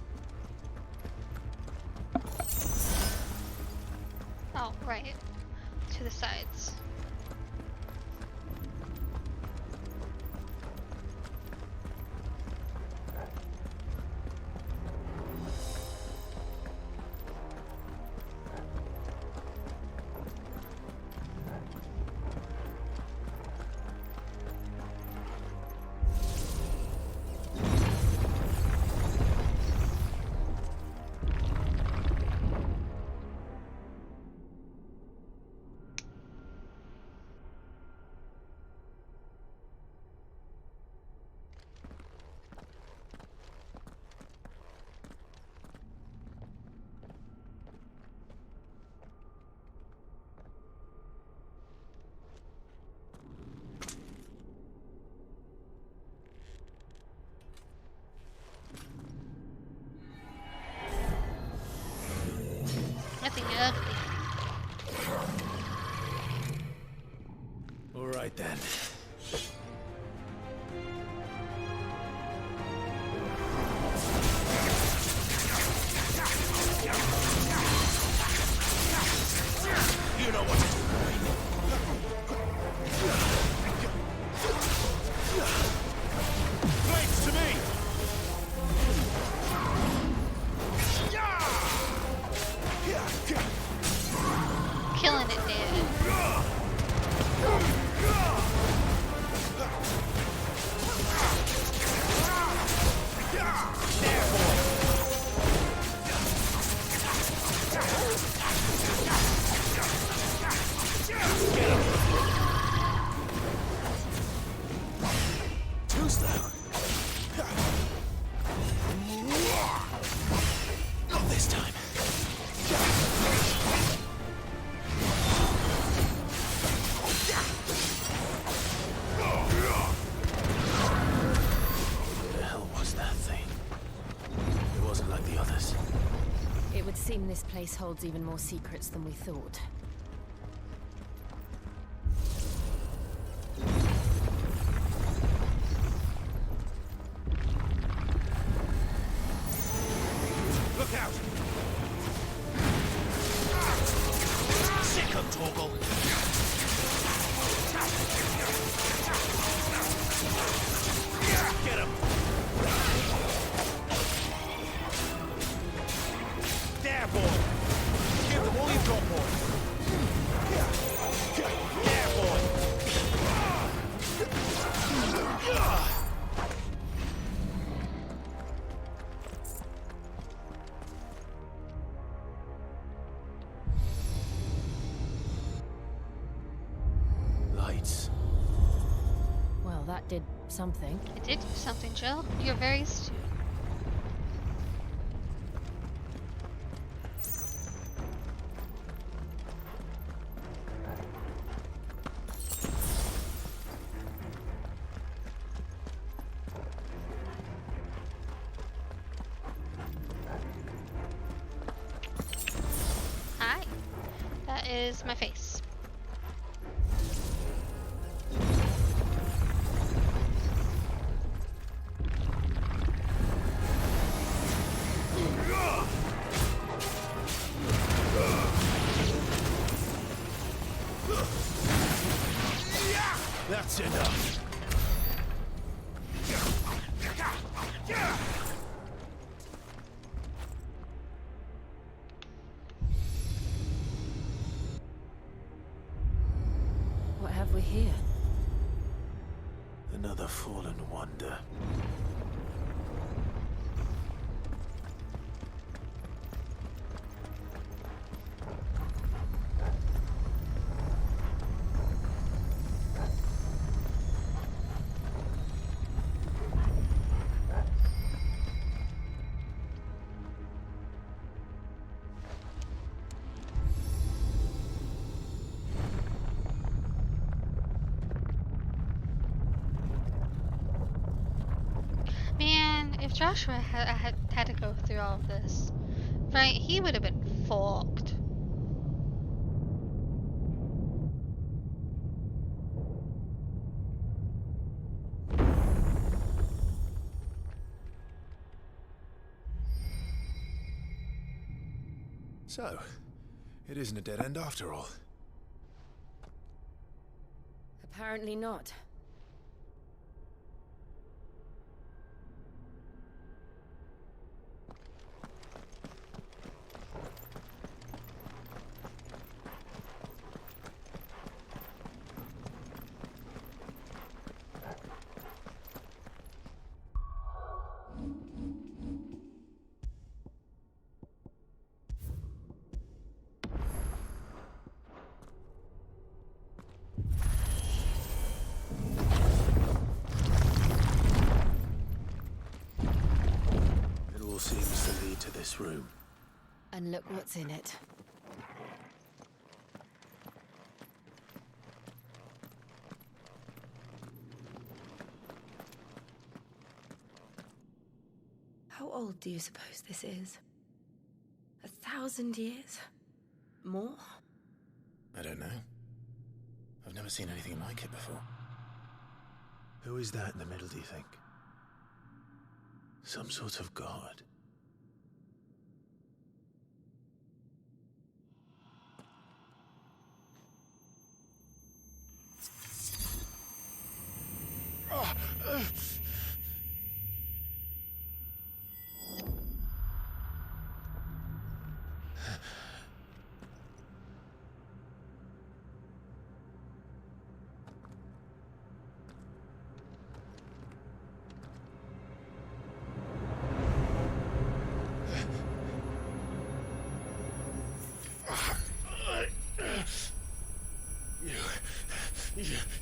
Oh, right. To the sides. Nothing ugly. All right then. You know what to do. Blades to me! Killing it, dude. Too slow. Not this time. What the hell was that thing? It wasn't like the others. It would seem this place holds even more secrets than we thought. Look out! Sick of Torgal! Get him! There, boy! Give them all you've got, boy! There, boy! Lights. Well, that did something. It did do something, Jill. You're very astute. Hi. That is my face. enough. What have we here? Another fallen wonder. Man, if Joshua had to go through all of this, right, he would have been fucked. So, it isn't a dead end after all. Apparently not. It all seems to lead to this room. And look what's in it. How old do you suppose this is? 1,000 years? More? I don't know. I've never seen anything like it before. Who is that in the middle, do you think? Some sort of god?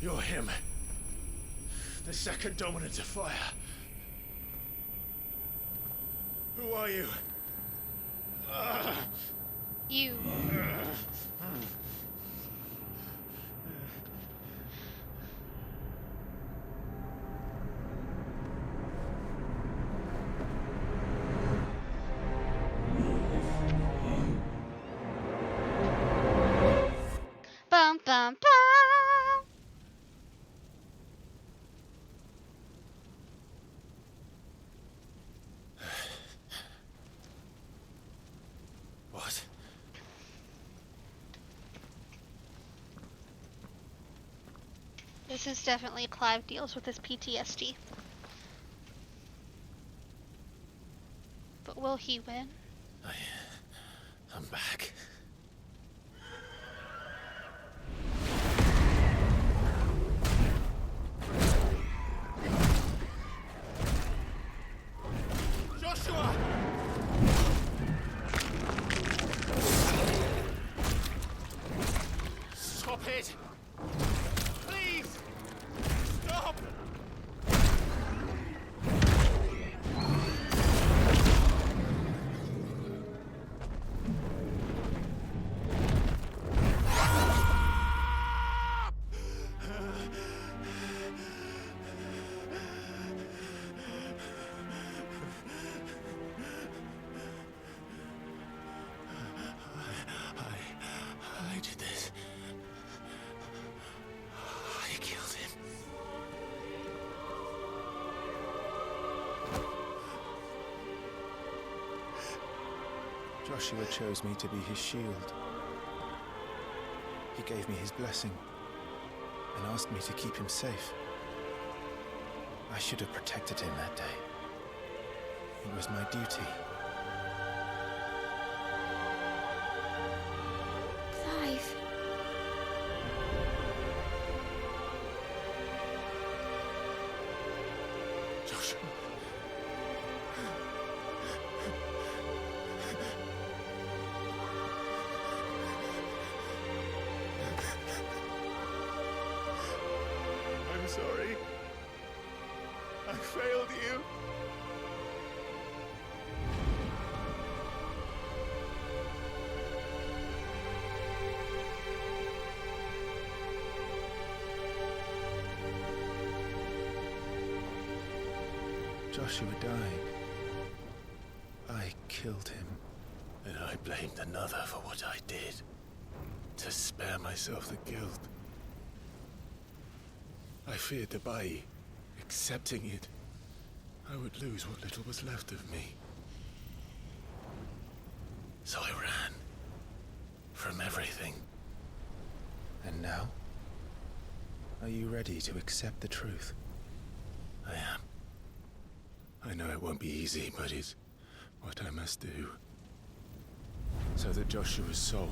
You're him. The second dominant of fire. Who are you? You. Bum bum bum. What? This is definitely Clive deals with his PTSD. But will he win? I'm back. Joshua! Stop it! Please! Stop! I did this. I killed him. Joshua chose me to be his shield. He gave me his blessing. and asked me to keep him safe. I should have protected him that day. It was my duty. Clive. Joshua. I'm sorry. I failed you. Joshua died. I killed him. And I blamed another for what I did. To spare myself the guilt. I feared that by accepting it, I would lose what little was left of me. So I ran. From everything. And now? Are you ready to accept the truth? I am. I know it won't be easy, but it's what I must do. So that Joshua's soul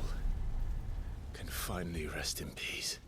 can finally rest in peace.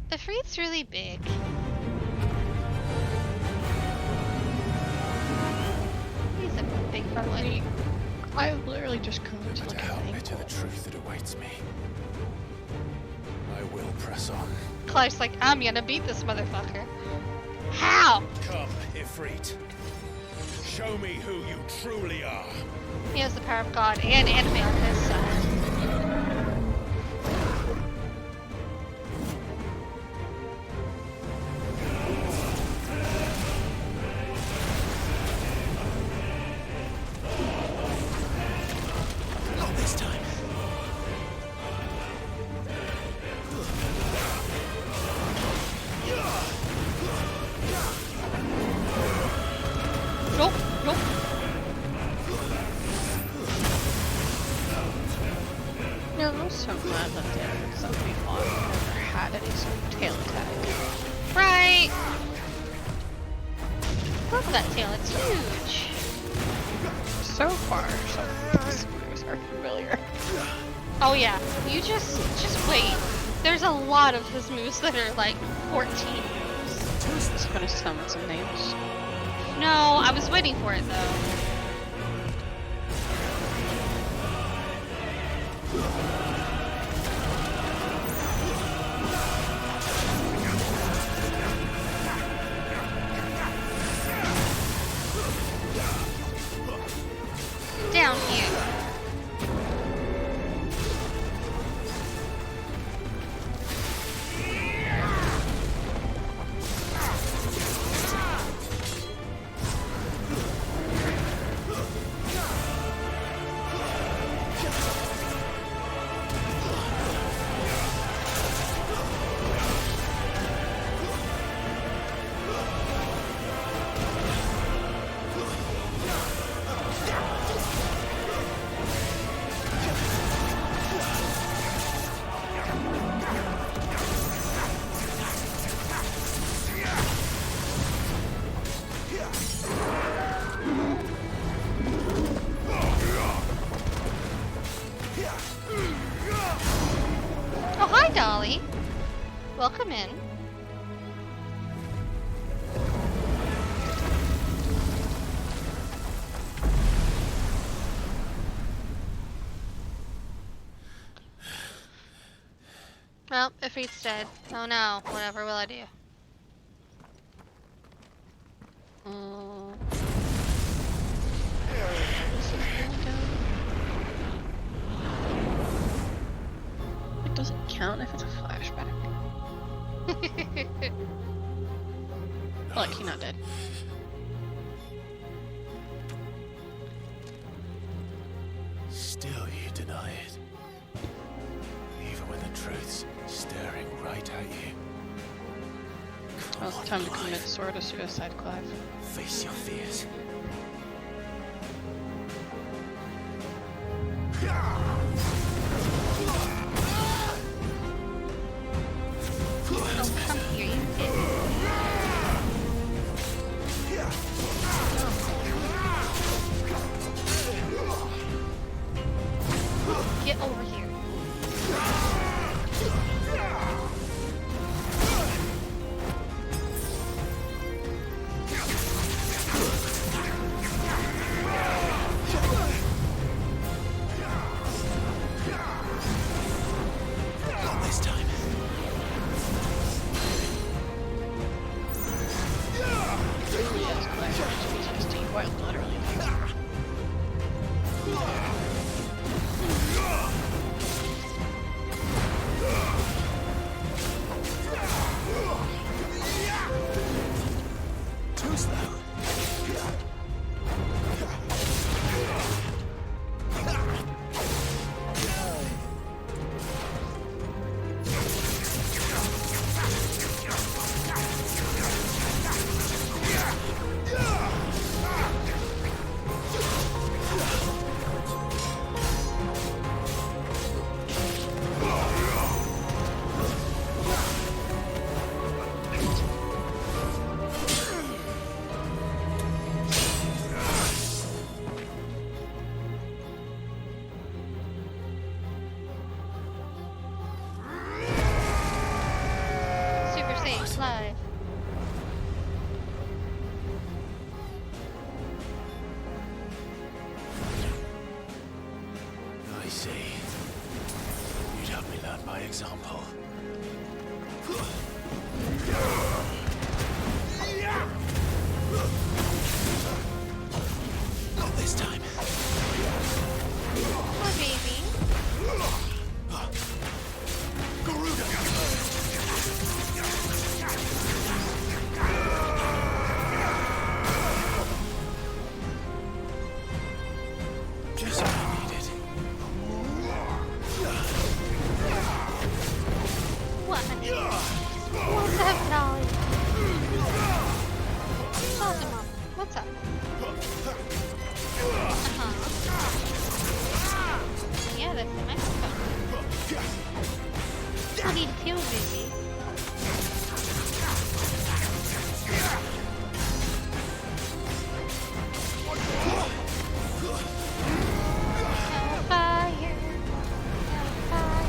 The fruit's really big. He's a big boy. I literally just couldn't To look at help him. me to the truth that awaits me. I will press on. Clive's like, I'm gonna beat this motherfucker. How? Come, Ifrit. Show me who you truly are. He has the power of God and anime on his side. Not this time. Nope, nope. Yeah, I'm so glad that the epics that we fought never had any sort of tail attack. Right. Look at that tail, it's huge. So far, some of these moves are familiar. Oh yeah, you just wait. There's a lot of his moves that are like 14 moves. Just gonna summon some names. No, I was waiting for it though. Down here. Oh, hi, Dolly. Welcome in. Well, Ifrit's dead. Oh no, whatever will I do? It doesn't count if it's a flashback. Look, he's not dead. Still you deny it. Even when the truth's staring right at you. Well, it's time to commit sort of suicide, Clive. Face your fears. Oh, come here, you did. Get over here. Not this time. Really is Clive. PTSD, while literally dying. Too slow. Super Saiyan Clive. I see. You'd have me learn by example. Not this time. Poor baby. Garuda! Just what I needed. What? What's up, Nolly? Awesome, Mom. What's up? Yeah, that's the microphone. What do you feel, baby? Hellfire. Hellfire.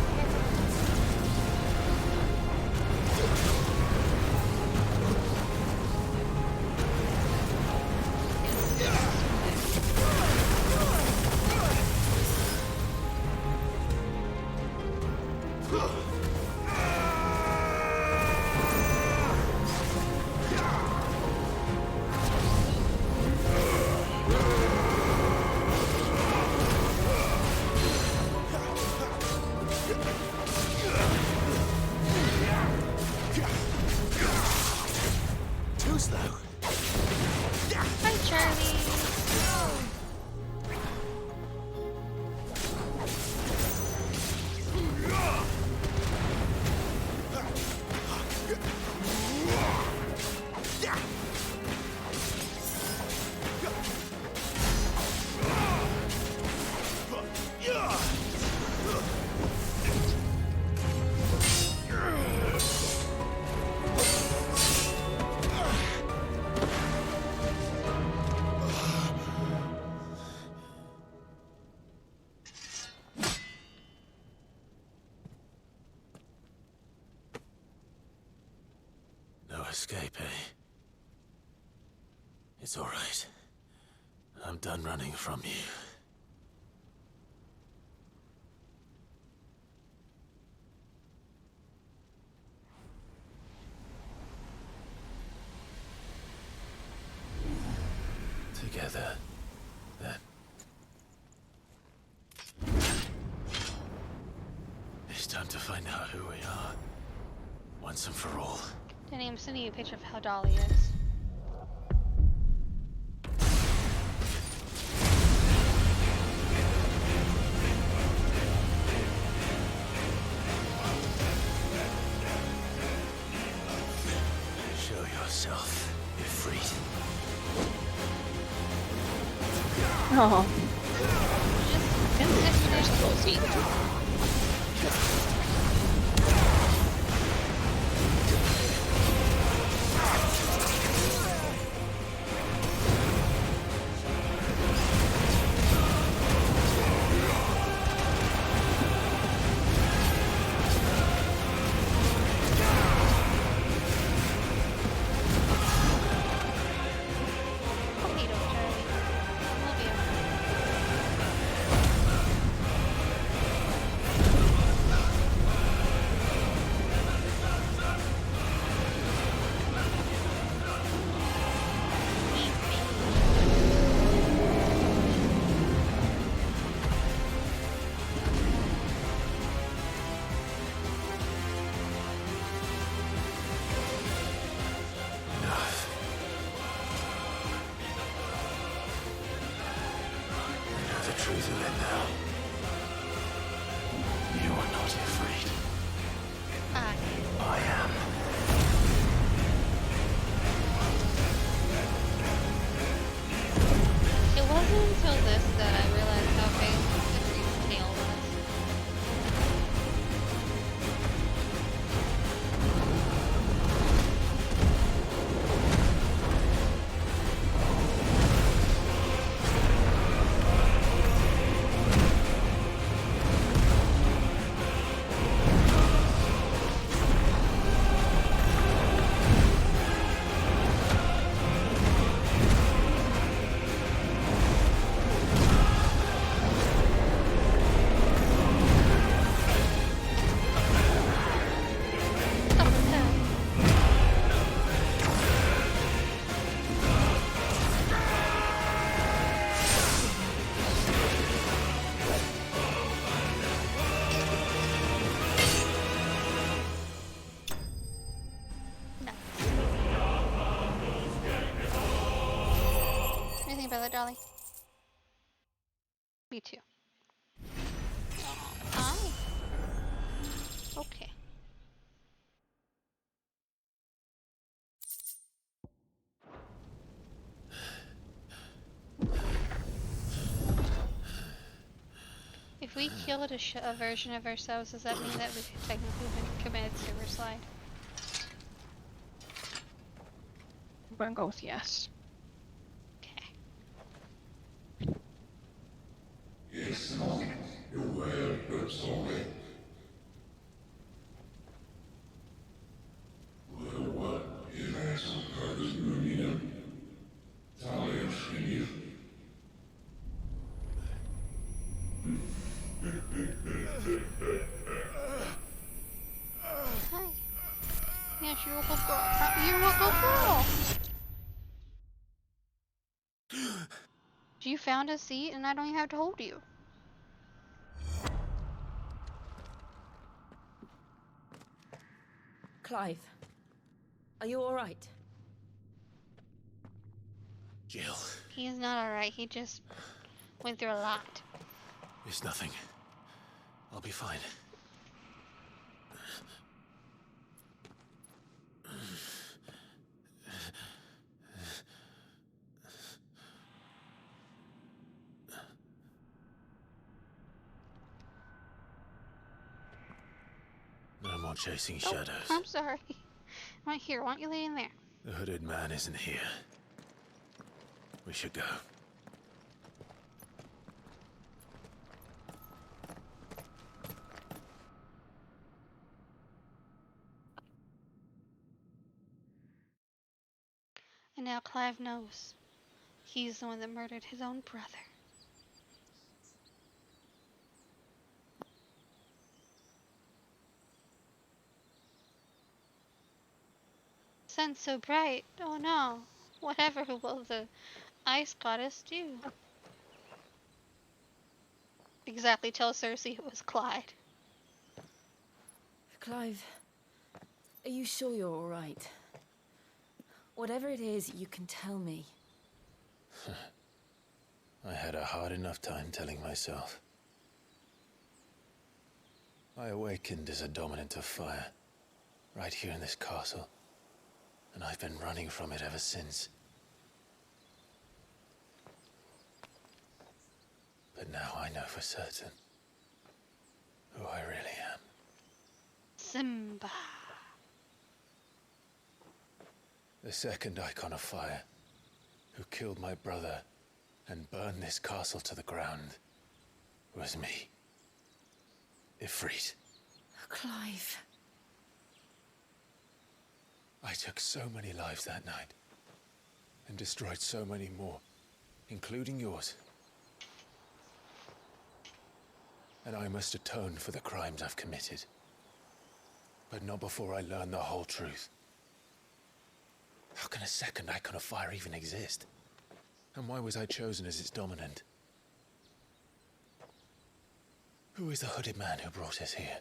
Too slow. Hi, Charlie. No escape, eh? It's all right. I'm done running from you. together, then. It's time to find out who we are, once and for all. Danny, I'm sending you a picture of how Dolly is. Show yourself, Ifrit. Oh. Just cozy. Dolly? Me too. Oh, hi. Okay. If we killed a version of ourselves, does that mean that we could technically have committed suicide? I'm gonna go with yes. Yes, no. You're well, but sorry. Well, what? If that's some kind of union, Talia Shinir. Hi. Yes, you're a good girl. You're a good girl. You found a seat and I don't even have to hold you. Clive, are you all right? Jill. He's not alright. He just went through a lot. It's nothing. I'll be fine. No more chasing shadows. I'm sorry. Right here. Why don't you lay in there? The hooded man isn't here. We should go. And now Clive knows. He's the one that murdered his own brother. Sun's so bright. Oh no. Whatever will the ice goddess do? Exactly, tell Cersei it was Clyde. Clive, are you sure you're all right? Whatever it is, you can tell me. I had a hard enough time telling myself. I awakened as a dominant of fire, right here in this castle, and I've been running from it ever since. But now I know for certain who I really am. Simba. The second icon of fire, who killed my brother and burned this castle to the ground, was me. Ifrit. Clive. I took so many lives that night, and destroyed so many more, including yours. And I must atone for the crimes I've committed. But not before I learn the whole truth. How can a second icon of fire even exist? And why was I chosen as its dominant? Who is the hooded man who brought us here?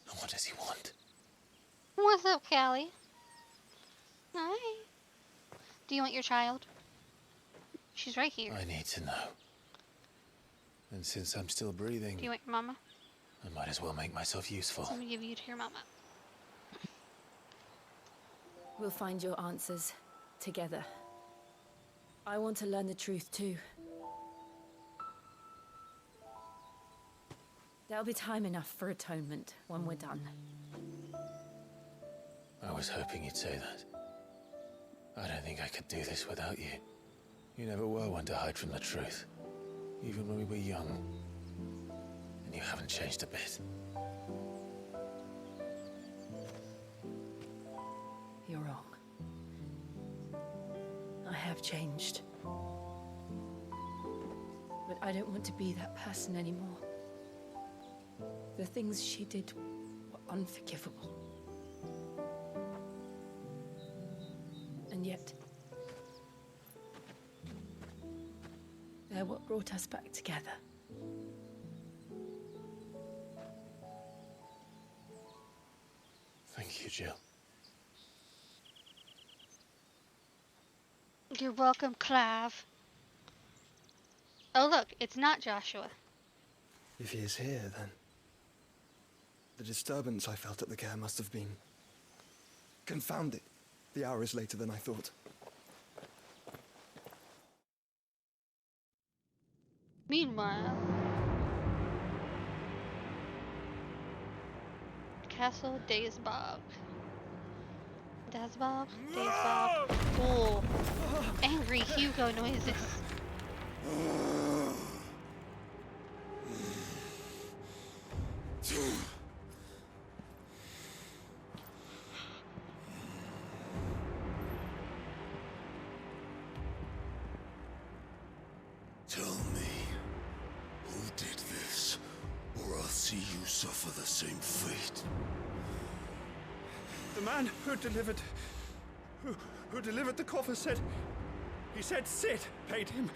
And what does he want? What's up, Callie? Hi. Do you want your child? She's right here. I need to know. And since I'm still breathing, Do you want your mama? I might as well make myself useful. Let me give you to your mama. We'll find your answers together. I want to learn the truth too. There'll be time enough for atonement when we're done. I was hoping you'd say that. I don't think I could do this without you. You never were one to hide from the truth, even when we were young. And you haven't changed a bit. You're wrong. I have changed. But I don't want to be that person anymore. The things she did were unforgivable. And yet, they're what brought us back together. Thank you, Jill. You're welcome, Clive. Oh look, it's not Joshua. If he is here, then the disturbance I felt at the care must have been confounded. The hour is later than I thought. Meanwhile, Castle Daysbog. Daysbog? Daysbog. Oh, angry Hugo noises. Tell me, who did this, or I'll see you suffer the same fate. The man who delivered the coffer said, he said Sid paid him.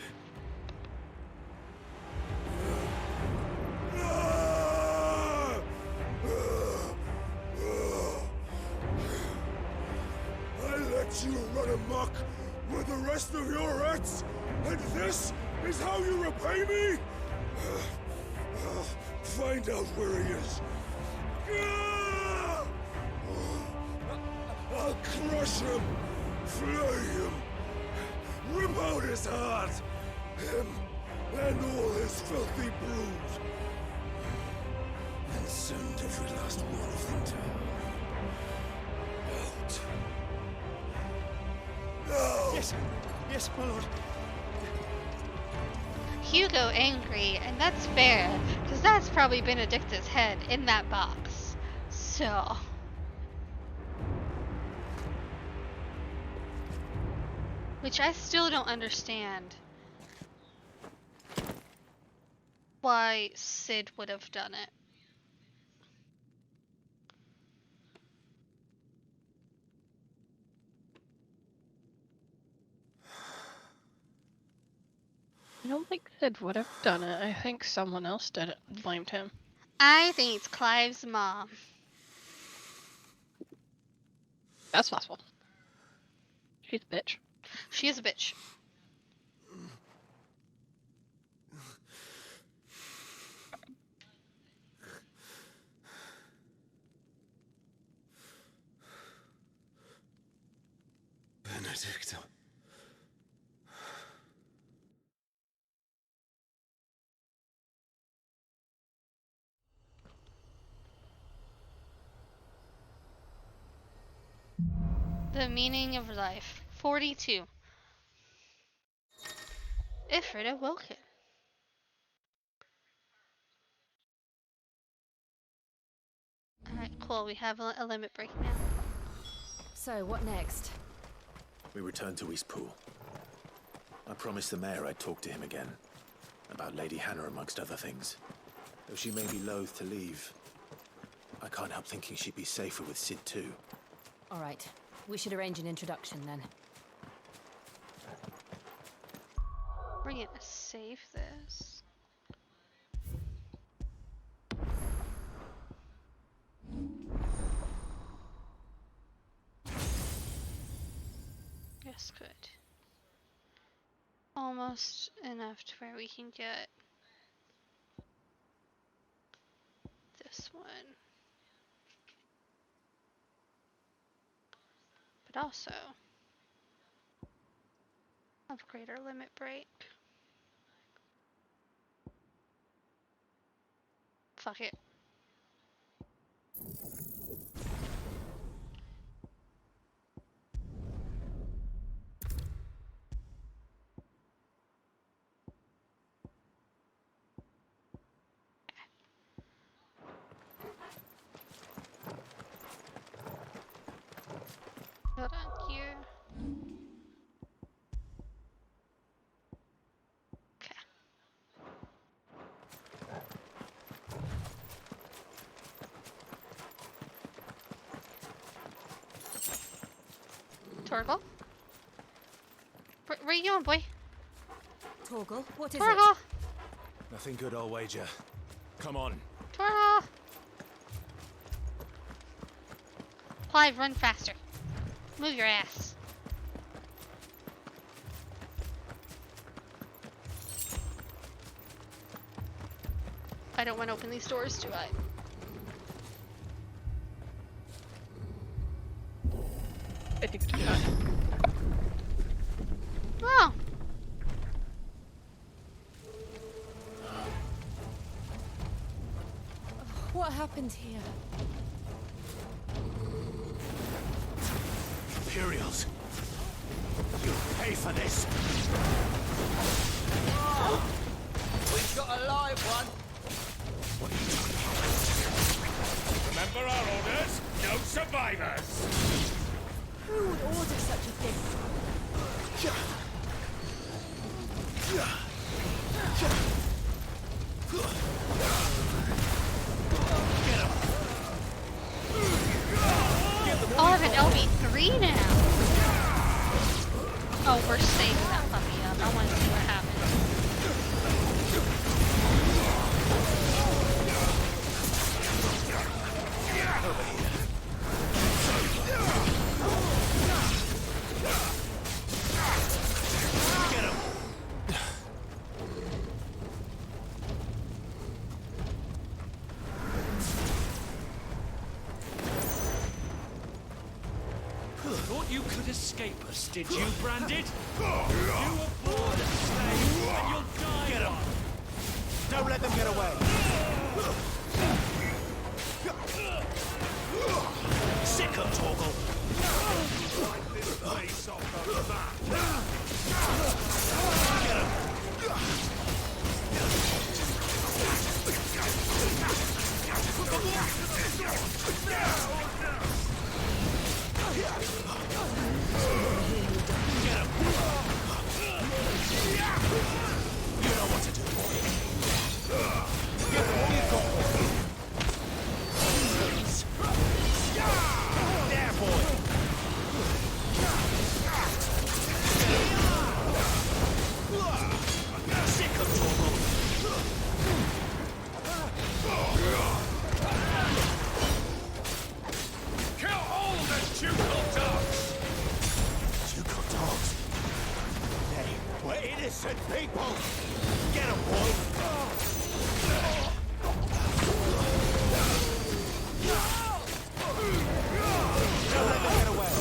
I let you run amok with the rest of your rats, and this is how you repay me? Find out where he is. I'll crush him, flay him, rip out his heart, him and all his filthy brood, and send every last one of them to out. Yes, yes, my lord. Hugo angry, and that's fair, because that's probably Benedicta's head in that box. So... which I still don't understand why Sid would have done it. I don't think Sid would have done it. I think someone else did it and blamed him. I think it's Clive's mom. That's possible. She's a bitch. She is a bitch. Benedicta. The meaning of life. 42. Ifrit awoken. Alright, cool. We have a limit break now. So, what next? We return to Eastpool. I promised the mayor I'd talk to him again. About Lady Hannah amongst other things. Though she may be loath to leave, I can't help thinking she'd be safer with Sid too. Alright, we should arrange an introduction then. We're gonna save this. Yes, good. Almost enough to where we can get this one. But also upgrade our limit break. Fuck it. Hold on here. Okay. Torgal? Where you going, boy? Torgal, what is Torgal! it? Nothing good, I'll wager. Come on. Torgal! Clive, run faster. Move your ass. I don't want to open these doors, do I? I think do not. Oh. What happened here? Imperials! You'll pay for this! We've got a live one. What are you talking about? Remember our orders? No survivors! Who would order such a thing? Oh, I have an LB3 now. Oh, we're saving that puppy up. I want to see what happens. Thought you could escape us, did you, Branded? You were born a slave, and you'll die. Get him! Don't let them get away! Sick of Torgal! Wipe this place off the map. Get him! You know what to do, boy. Give them all you've got for me. There, boy. Sick people! Get him, boy! Don't let them get away!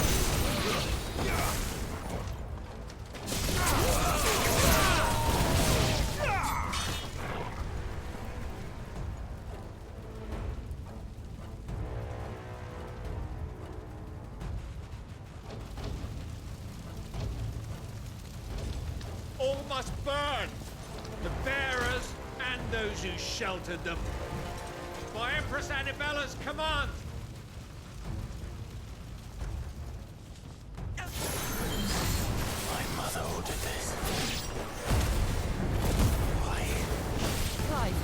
All must burn! The bearers and those who sheltered them. By Empress Annibella's command! My mother ordered this. Why? Clive.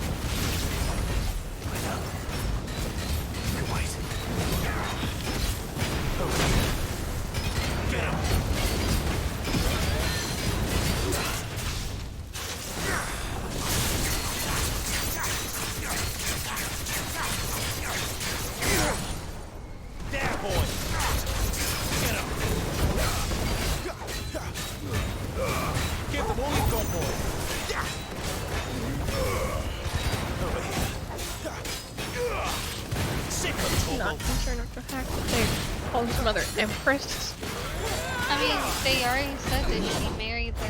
I know. You can wait. Get him! There, boy! Get him! Give them all you've got, boy! Over here. Sick of Not concerned with the fact that they called his mother Empress. I mean, they already said that she married the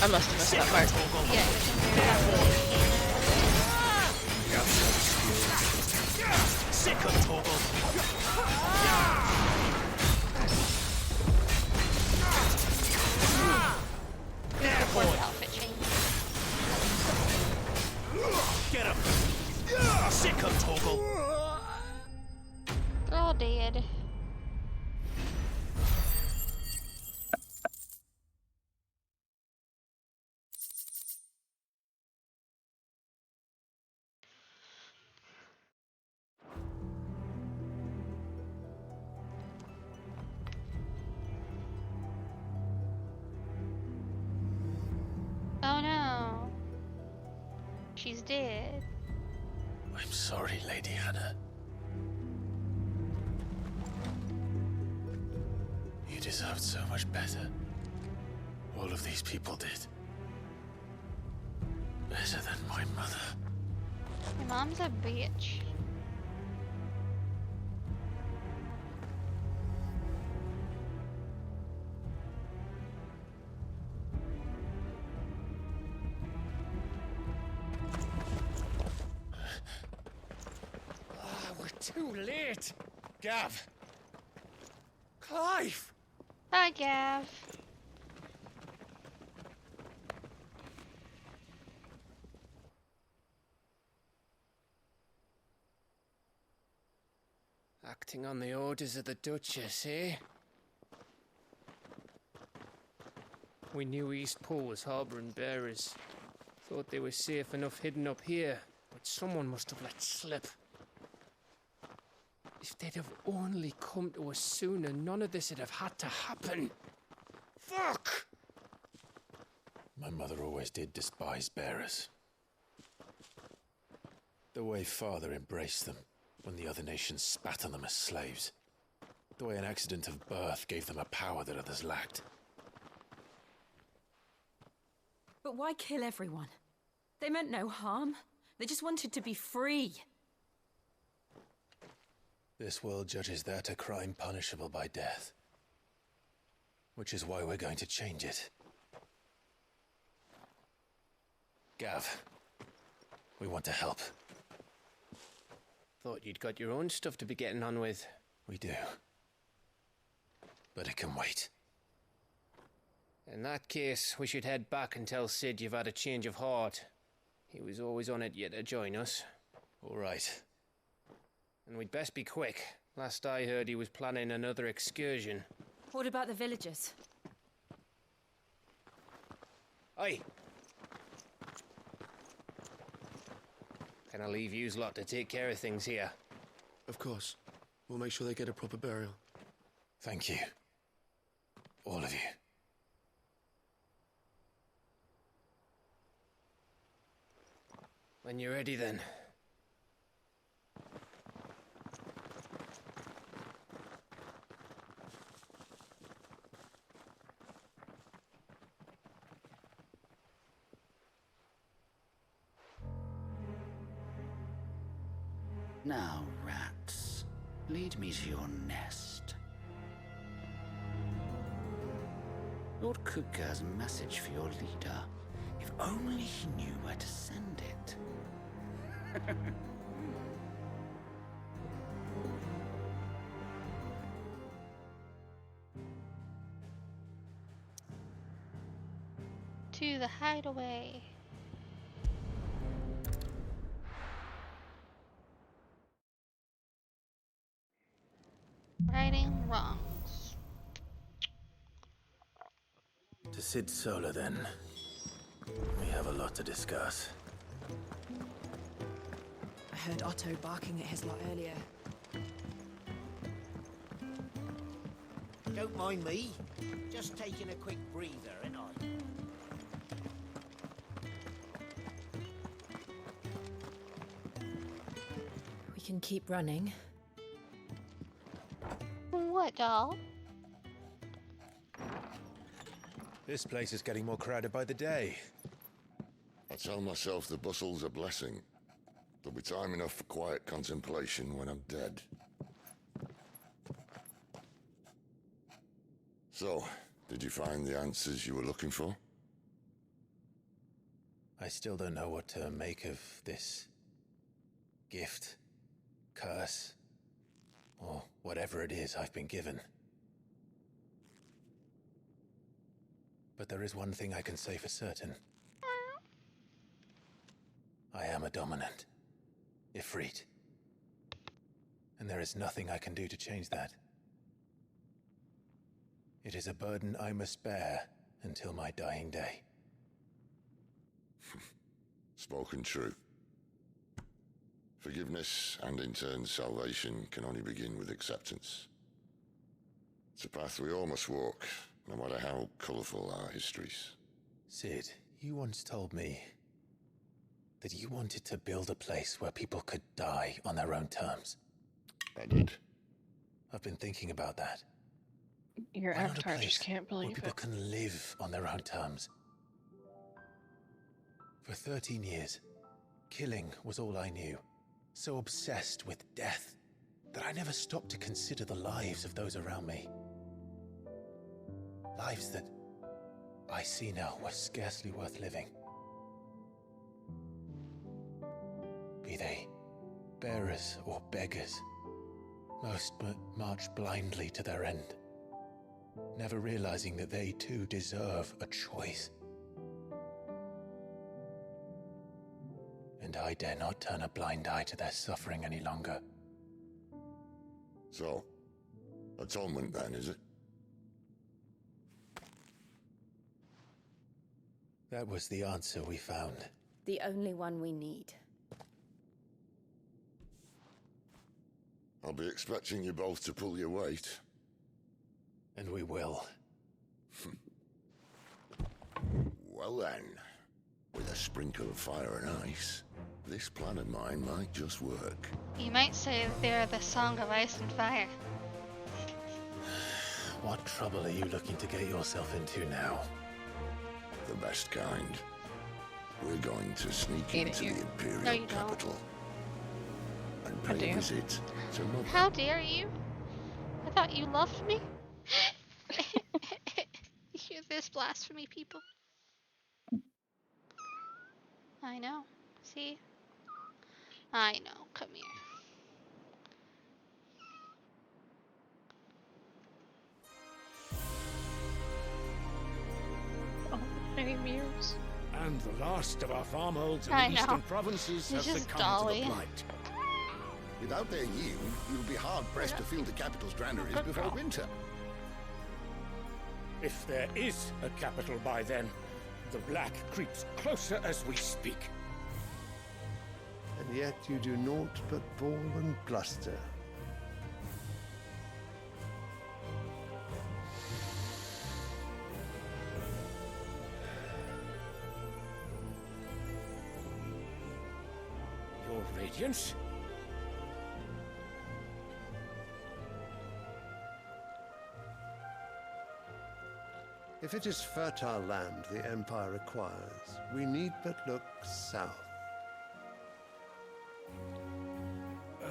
I must have missed that part. Yeah, she married Sick of Torgal! There, boy! outfit change. Get him! Sick of Torgal! They're all dead. Oh no. She's dead. I'm sorry, Lady Hannah. You deserved so much better. All of these people did. Better than my mother. Your mom's a bitch. We're too late! Gav! Clive! Hi, Gav. Acting on the orders of the Duchess, eh? We knew Eastpool was harbouring bearers. Thought they were safe enough hidden up here, but someone must have let slip. If they'd have only come to us sooner, none of this would have had to happen. Fuck! My mother always did despise bearers. The way Father embraced them when the other nations spat on them as slaves. The way an accident of birth gave them a power that others lacked. But why kill everyone? They meant no harm. They just wanted to be free. This world judges that a crime punishable by death. Which is why we're going to change it. Gav, we want to help. Thought you'd got your own stuff to be getting on with. We do. But it can wait. In that case, we should head back and tell Sid you've had a change of heart. He was always on it yet to join us. All right. And we'd best be quick. Last I heard, he was planning another excursion. What about the villagers? Aye. Can I leave yous lot to take care of things here? Of course. We'll make sure they get a proper burial. Thank you. All of you. When you're ready, then. Now, rats, lead me to your nest. Lord Kupka has a message for your leader. If only he knew where to send it. To the hideaway. Righting wrongs. To Sid Solar, then. We have a lot to discuss. I heard Otto barking at his lot earlier. Don't mind me. Just taking a quick breather, ain't I? We can keep running. What, doll? This place is getting more crowded by the day. I tell myself the bustle's a blessing. There'll be time enough for quiet contemplation when I'm dead. So, did you find the answers you were looking for? I still don't know what to make of this gift, curse, or whatever it is I've been given. But there is one thing I can say for certain. I am a dominant, Ifrit. And there is nothing I can do to change that. It is a burden I must bear until my dying day. Spoken true. Forgiveness and in turn salvation can only begin with acceptance. It's a path we all must walk, no matter how colourful our histories. Sid, you once told me that you wanted to build a place where people could die on their own terms. I did. I've been thinking about that. Your Why not a avatar place just can't where believe people it. can live on their own terms? For 13 years, killing was all I knew. So obsessed with death that I never stopped to consider the lives of those around me. Lives that I see now were scarcely worth living. Be they bearers or beggars, most march blindly to their end, never realizing that they too deserve a choice. And I dare not turn a blind eye to their suffering any longer. So, atonement then, is it? That was the answer we found. The only one we need. I'll be expecting you both to pull your weight. And we will. Well then, with a sprinkle of fire and ice, this plan of mine might just work. You might say they're the song of ice and fire. What trouble are you looking to get yourself into now? The best kind. We're going to sneak Hate it into here. the Imperial No, you don't. capital and I pay a do. visit to Mother. How dare you? I thought you loved me. You hear this blasphemy, people? I know. See? I know. Come here. Oh, any mirrors? And the last of our farmholds in I the know. eastern provinces This have is succumbed Dolly. to the blight. Without their yield, you'll be hard-pressed to fill the capital's granaries before winter. If there is a capital by then, the black creeps closer as we speak. And yet you do naught but bawl and bluster. Your Radiance? If it is fertile land the Empire requires, we need but look south.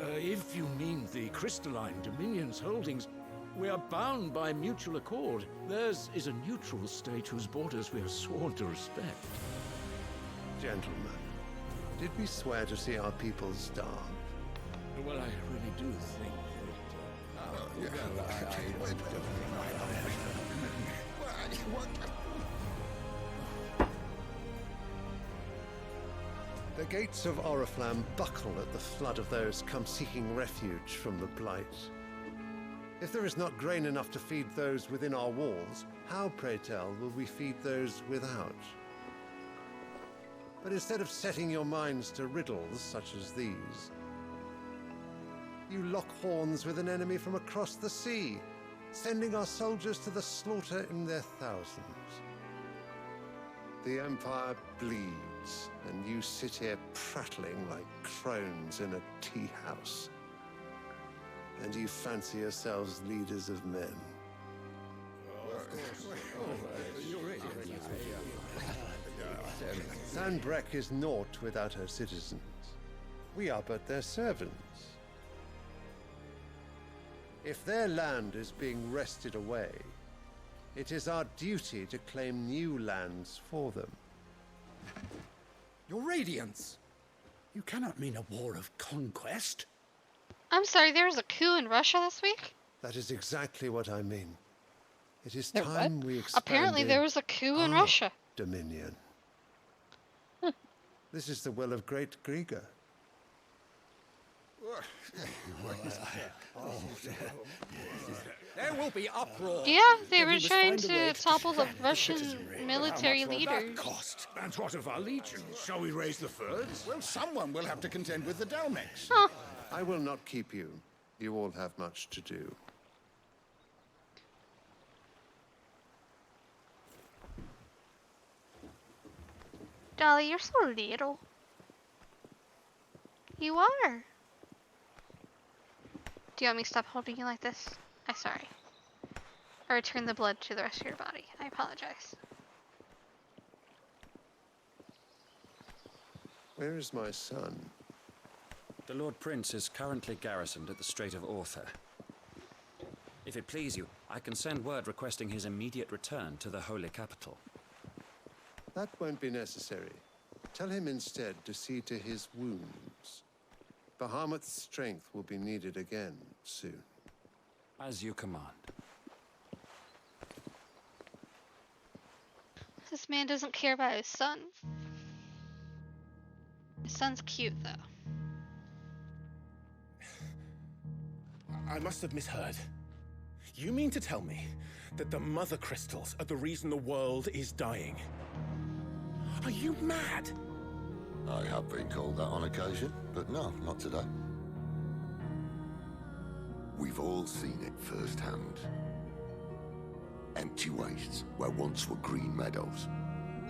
If you mean the crystalline Dominion's holdings, we are bound by mutual accord. Theirs is a neutral state whose borders we are sworn to respect. Gentlemen, did we swear to see our people starve? Well, I really do think The gates of Oriflamme buckle at the flood of those come seeking refuge from the Blight. If there is not grain enough to feed those within our walls, how, pray tell, will we feed those without? But instead of setting your minds to riddles such as these, you lock horns with an enemy from across the sea, sending our soldiers to the slaughter in their thousands. The Empire bleeds, and you sit here prattling like crones in a tea house. And you fancy yourselves leaders of men. Sandbreck is naught without her citizens. We are but their servants. If their land is being wrested away, it is our duty to claim new lands for them. Your Radiance! You cannot mean a war of conquest. I'm sorry, there was a coup in Russia this week? That is exactly what I mean. It is There time what? we expanded Apparently there was a coup in Russia. Dominion. This is the will of great Grieger. There will be uproar. Yeah, they were must trying find a way to topple the defend Russian citizenry. military How much will leaders. that cost? And what of our legions? Shall we raise the furs? Well, someone will have to contend with the Dalmex. I will not keep you. You all have much to do. Dolly, you're so little. You are. Do you want me to stop holding you like this? I'm sorry. Or return the blood to the rest of your body. I apologize. Where is my son? The Lord Prince is currently garrisoned at the Strait of Orther. If it please you, I can send word requesting his immediate return to the Holy Capital. That won't be necessary. Tell him instead to see to his wounds. Bahamut's strength will be needed again soon. As you command. This man doesn't care about his son. His son's cute, though. I must have misheard. You mean to tell me that the Mother Crystals are the reason the world is dying? Are you mad? I have been called that on occasion, but no, not today. We've all seen it firsthand. Empty wastes where once were green meadows.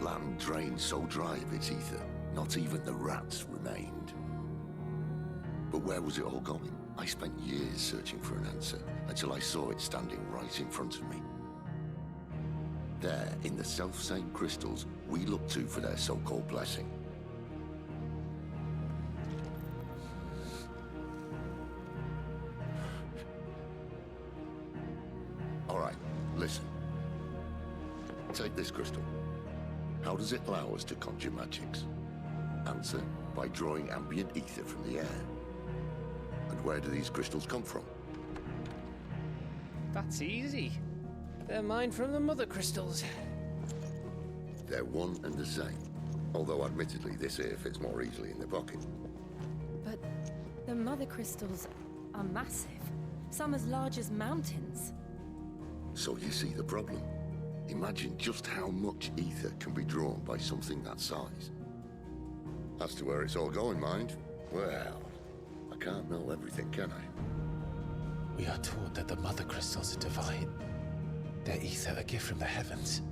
Land drained so dry of its ether, not even the rats remained. But where was it all going? I spent years searching for an answer, until I saw it standing right in front of me. There, in the self-same crystals we look to for their so-called blessing. All right, listen. Take this crystal. How does it allow us to conjure magics? Answer, by drawing ambient ether from the air. And where do these crystals come from? That's easy. They're mine from the Mother Crystals. They're one and the same. Although admittedly this here fits more easily in the pocket. But the Mother Crystals are massive. Some as large as mountains. So you see the problem. Imagine just how much ether can be drawn by something that size. As to where it's all going, mind, well, I can't know everything, can I? We are taught that the Mother Crystals are divine. Their ether a gift from the heavens.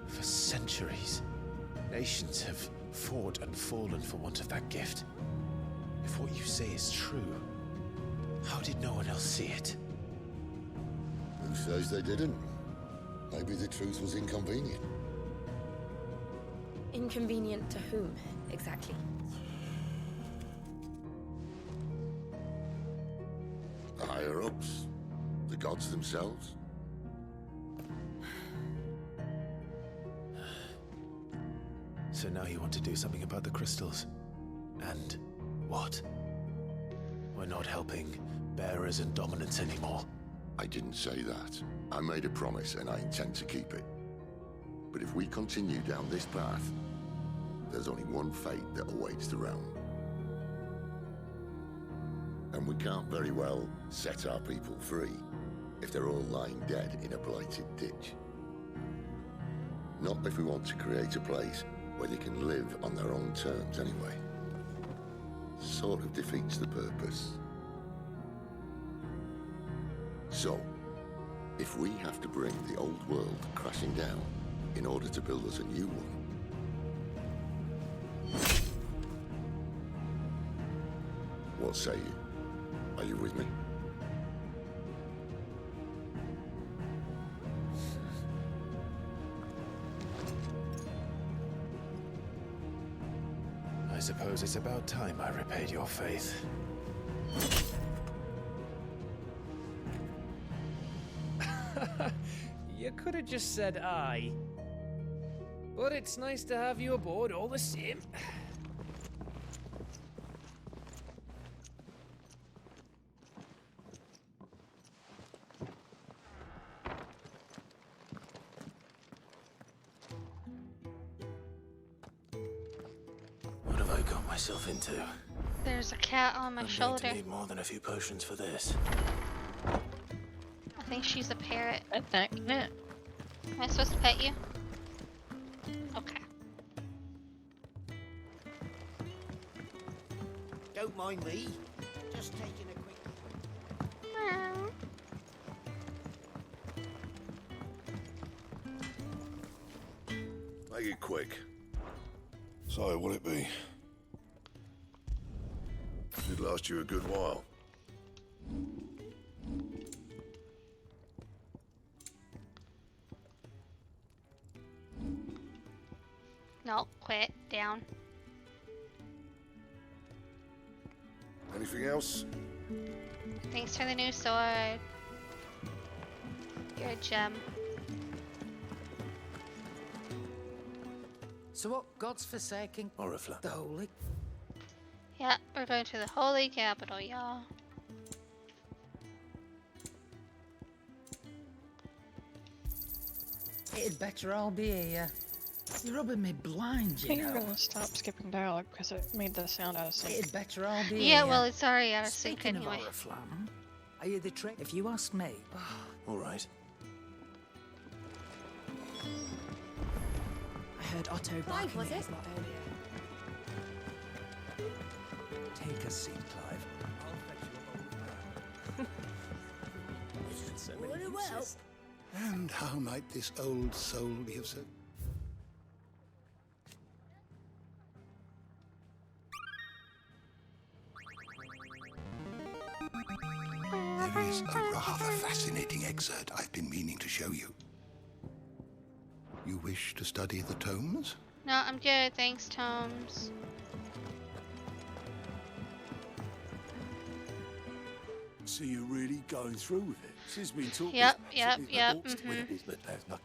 For centuries, nations have fought and fallen for want of that gift. If what you say is true, how did no one else see it? Who says they didn't? Maybe the truth was inconvenient. Inconvenient to whom, exactly? gods themselves? So now you want to do something about the crystals? And what? We're not helping bearers and dominants anymore. I didn't say that. I made a promise and I intend to keep it. But if we continue down this path, there's only one fate that awaits the realm. And we can't very well set our people free if they're all lying dead in a blighted ditch. Not if we want to create a place where they can live on their own terms anyway. Sort of defeats the purpose. So, if we have to bring the old world crashing down in order to build us a new one, what say you? Are you with me? I suppose it's about time I repaid your faith. You could have just said aye. But it's nice to have you aboard all the same. What have I got myself into? There's a cat on my I'm shoulder. going to need more than a few potions for this. I think she's a parrot. Pet that cat. Am I supposed to pet you? Okay. Don't mind me. Just taking a quick... Make it quick. So, what'll it be? Should last you a good while. No, quit. Down. Anything else? Thanks for the new sword. You're a gem. So what? God's forsaking Oriflamme. the holy? Yeah, we're going to the holy capital, y'all. It'd better all be here. You're rubbing me blind, I you think you're know. gonna stop skipping dialogue because it made the sound out of sync. It'd better all be Yeah, here. well, it's already out of sync Speaking anyway. of Oriflamme, are you the trick? If you ask me, All right. I heard Otto barking was at it? his lot earlier. Take a seat, Clive. I'll fetch you a bowl of Very well. And how might this old soul be of service? There is a rather fascinating excerpt I've been meaning to show you. You wish to study the tomes? No, I'm good. Thanks, Tomes. So you're really going through with it? She's been talking. Yep, about yep, something yep, that ought to mhm. win it, but there's not-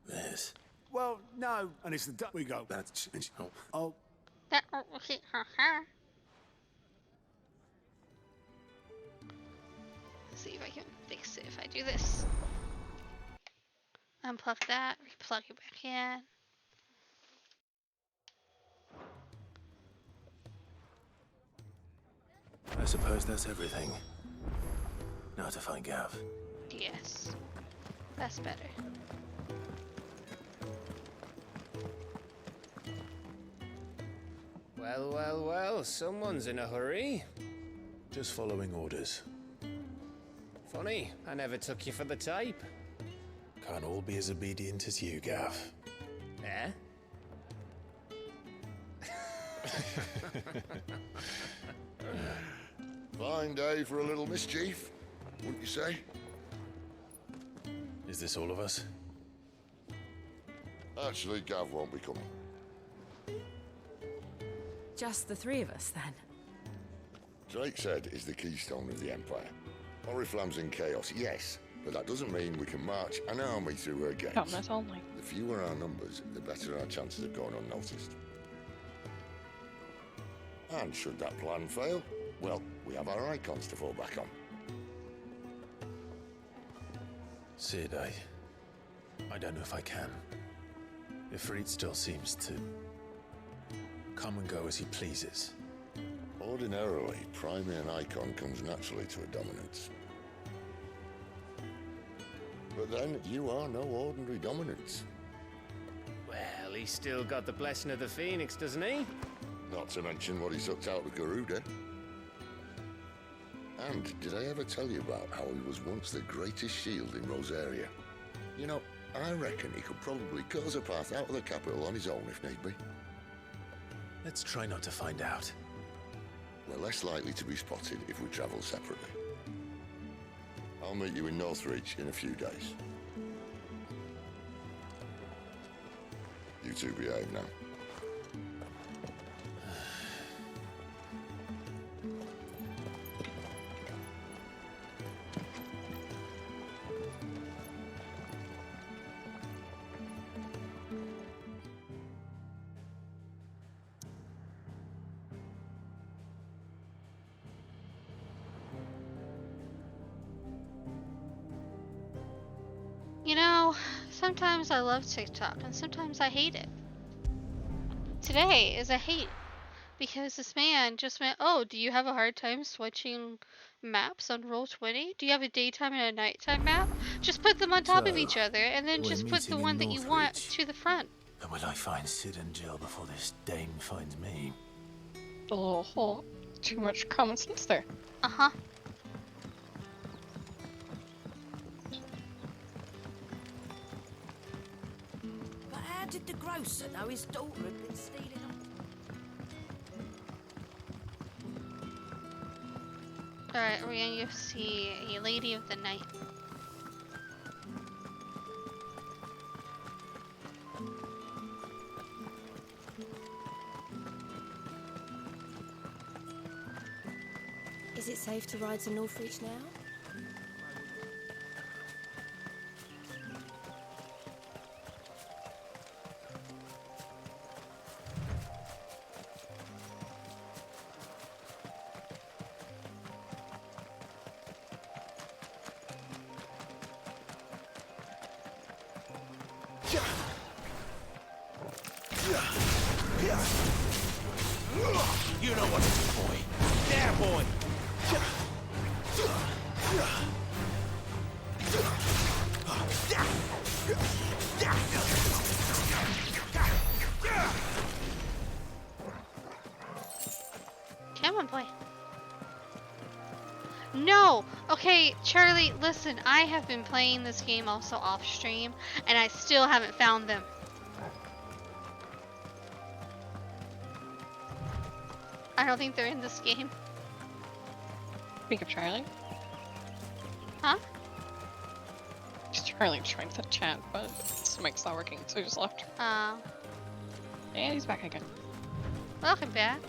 This. Well, no, and it's the duck we go. That's oh. Let's see if I can fix it if I do this. Unplug that, replug it back in. I suppose that's everything. Now to find Gav. Yes. That's better. Well, well, well, someone's in a hurry. Just following orders. Funny, I never took you for the type. Can't all be as obedient as you, Gav. Eh? Fine day for a little mischief, wouldn't you say? Is this all of us? Actually, Gav won't be coming. Just the three of us, then? Drake said is the keystone of the Empire. Oriflamme's in chaos, yes, but that doesn't mean we can march an army through her gates. Commerce only. The fewer our numbers, the better our chances of going unnoticed. And should that plan fail, well, we have our icons to fall back on. Sid, I don't know if I can. Ifrit still seems to come and go as he pleases. Ordinarily, priming an icon comes naturally to a dominance. But then, you are no ordinary dominance. Well, he's still got the blessing of the Phoenix, doesn't he? Not to mention what he sucked out of Garuda. And did I ever tell you about how he was once the greatest shield in Rosaria? You know, I reckon he could probably cut us a path out of the capital on his own if need be. Let's try not to find out. We're less likely to be spotted if we travel separately. I'll meet you in Northreach in a few days. You two behave now. You know, sometimes I love TikTok and sometimes I hate it. Today is a hate because this man just went, "Oh, do you have a hard time switching maps on Roll20? Do you have a daytime and a nighttime map? Just put them on top of each other and then we're just put the meeting in one that you want Northreach. to the front." And will I find Sid and Jill before this Dane finds me? Oh, too much common sense there. Uh-huh. But how did the grocer know his daughter had been stealing them? Alright, we're going to see a Lady of the Night. Is it safe to ride to Northreach now? You know what to do, boy. There, boy. Come on, boy. No! Okay, Charlie, listen, I have been playing this game also off stream, and I still haven't found them. I don't think they're in this game. Speak of Charlie. Huh? Charlie joined the chat, but this mic's not working, so he just left. Oh. And he's back again. Welcome back.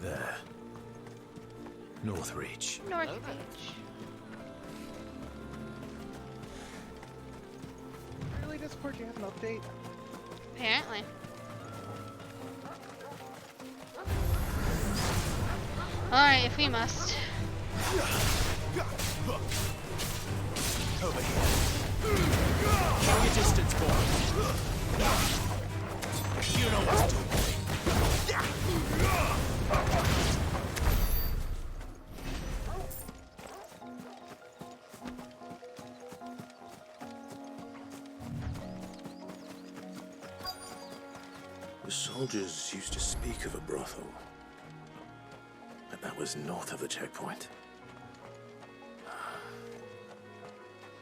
There. Northreach. Northreach. Really, Discord, you have an update? Apparently. Alright, if we must. Over here. Keep your distance, boy. You know what to do, boy. The soldiers used to speak of a brothel. But that was north of the checkpoint.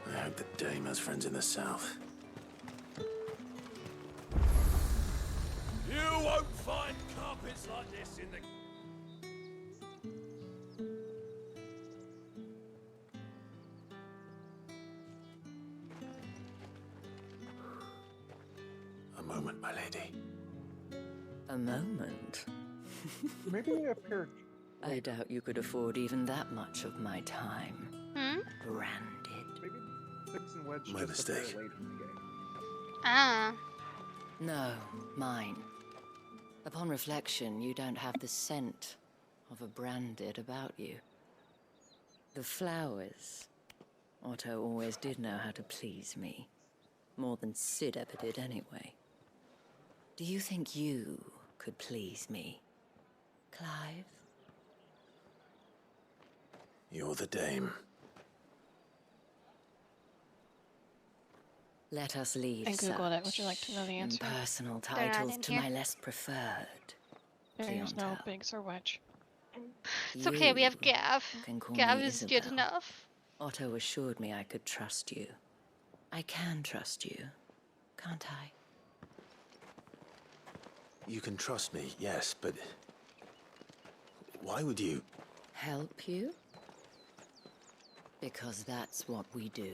I hope that Dame has friends in the south. You won't find carpets like this in the... moment, my lady. A moment? Maybe they appeared. I doubt you could afford even that much of my time. Branded. Maybe Biggs and Wedge My just appear mistake. late in the game. Ah. No, mine. Upon reflection, you don't have the scent of a branded about you. The flowers. Otto always did know how to please me. More than Sid ever did anyway. Do you think you could please me, Clive? You're the dame. Let us leave I googled it. Would such you like to know the answer? impersonal They're not titles in to here. my less preferred There's no clientele. Biggs or Wedge. It's okay, we have You Gav. can call Gav me is good Isabel. enough. Otto assured me I could trust you. I can trust you, can't I? You can trust me, yes, but... why would you... Help you? Because that's what we do.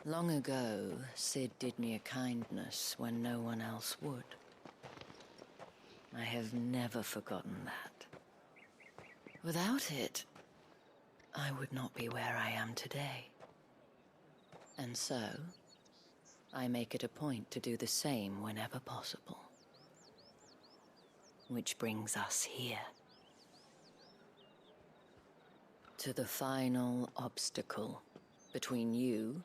Long ago, Sid did me a kindness when no one else would. I have never forgotten that. Without it, I would not be where I am today. And so, I make it a point to do the same whenever possible. Which brings us here. To the final obstacle between you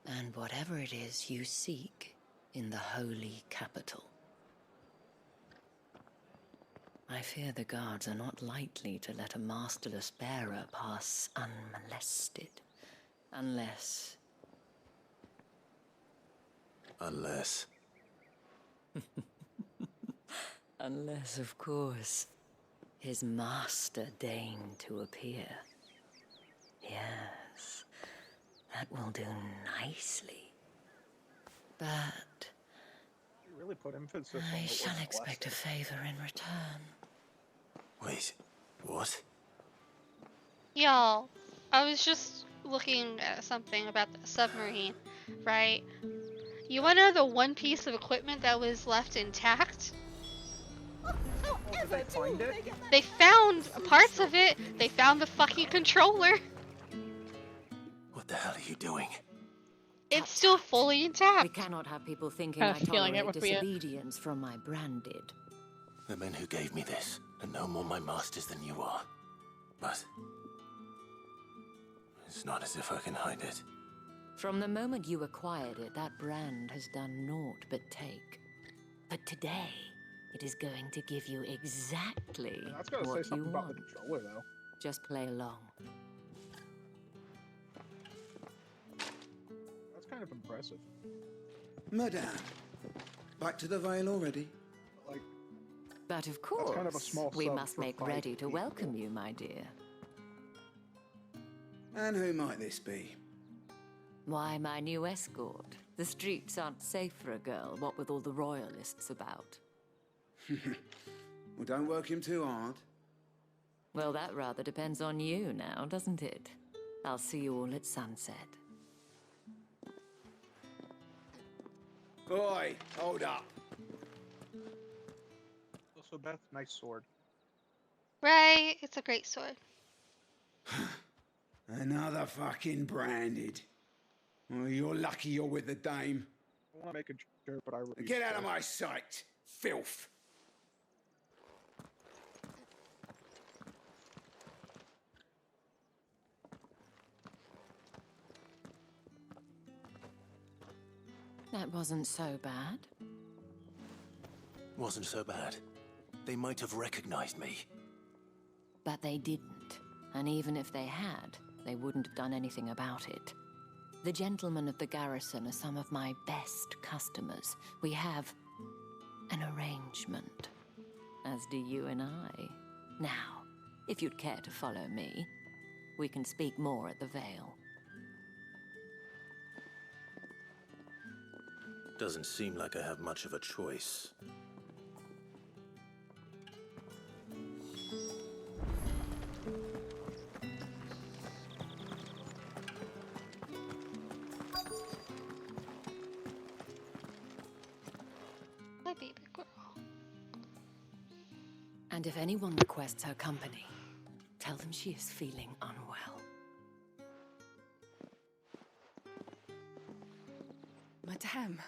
and whatever it is you seek in the holy capital. I fear the guards are not likely to let a masterless bearer pass unmolested. Unless... Unless... Unless, of course, his master deigned to appear. Yes, that will do nicely. But You really put emphasis on I the shall word expect a favor in return. Wait, what? Y'all, I was just looking at something about the submarine, right? You wanna know the one piece of equipment that was left intact? Did they find it? They found parts of it. They found the fucking controller. What the hell are you doing? It's still fully intact. We cannot have people thinking Had I a feeling it tolerate would be it. disobedience from my branded. The men who gave me this are no more my masters than you are. But... it's not as if I can hide it. From the moment you acquired it, that brand has done naught but take. But today, it is going to give you exactly That's gotta say what you something about the want. controller, though. Just play along. That's kind of impressive. Madame, back to the Vale already? Like, But of course, kind of a small we sub must for make 5 ready to people. welcome you, my dear. And who might this be? Why, my new escort. The streets aren't safe for a girl, what with all the royalists about. Well, don't work him too hard. Well, that rather depends on you now, doesn't it? I'll see you all at sunset. Oi, hold up. Also, Beth, nice sword. Right, it's a great sword. Another fucking branded. Well, you're lucky you're with the dame. I want to make a joke, but I really Get out of my sight, filth. That wasn't so bad. Wasn't so bad. They might have recognized me. But they didn't. And even if they had, they wouldn't have done anything about it. The gentlemen of the garrison are some of my best customers. We have an arrangement, as do you and I. Now, if you'd care to follow me, we can speak more at the Vale. Doesn't seem like I have much of a choice. And if anyone requests her company, tell them she is feeling unwell. Madame,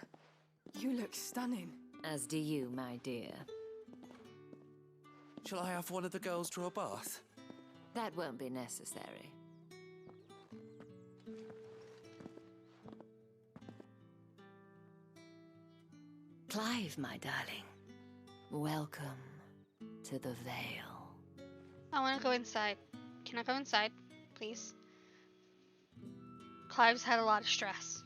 you look stunning. As do you, my dear. Shall I have one of the girls draw a bath? That won't be necessary. Clive, my darling. Welcome to the Vale. I want to go inside. Can I go inside, please? Clive's had a lot of stress.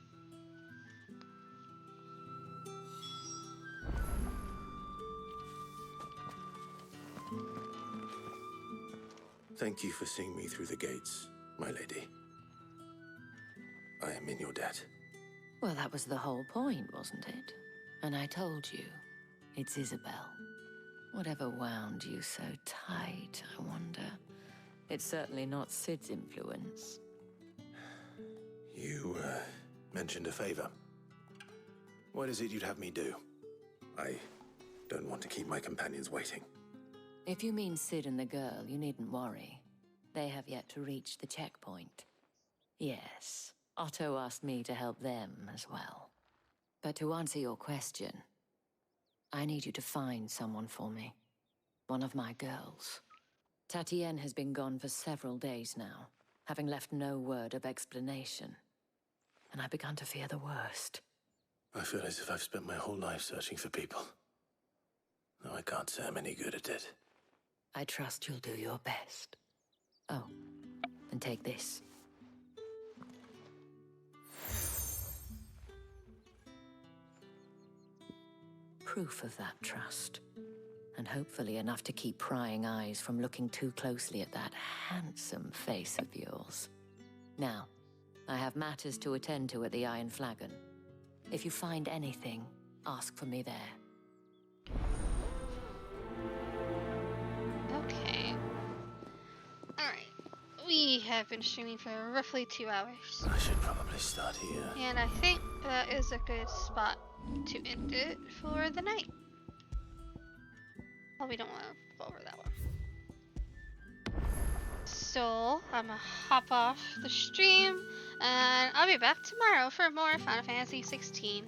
Thank you for seeing me through the gates, my lady. I am in your debt. Well, that was the whole point, wasn't it? And I told you, it's Isabel. Whatever wound you so tight, I wonder. It's certainly not Sid's influence. You, mentioned a favor. What is it you'd have me do? I don't want to keep my companions waiting. If you mean Sid and the girl, you needn't worry. They have yet to reach the checkpoint. Yes, Otto asked me to help them as well. But to answer your question, I need you to find someone for me. One of my girls. Tatienne has been gone for several days now, having left no word of explanation. And I've begun to fear the worst. I feel as if I've spent my whole life searching for people. No, I can't say I'm any good at it. I trust you'll do your best. Oh, and take this. Proof of that trust. And hopefully enough to keep prying eyes from looking too closely at that handsome face of yours. Now, I have matters to attend to at the Iron Flagon. If you find anything, ask for me there. Okay. Alright. We have been streaming for roughly 2 hours. I should probably start here. And I think that is a good spot to end it for the night. Oh, we don't want to go over that one. So, I'm gonna hop off the stream, and I'll be back tomorrow for more Final Fantasy XVI.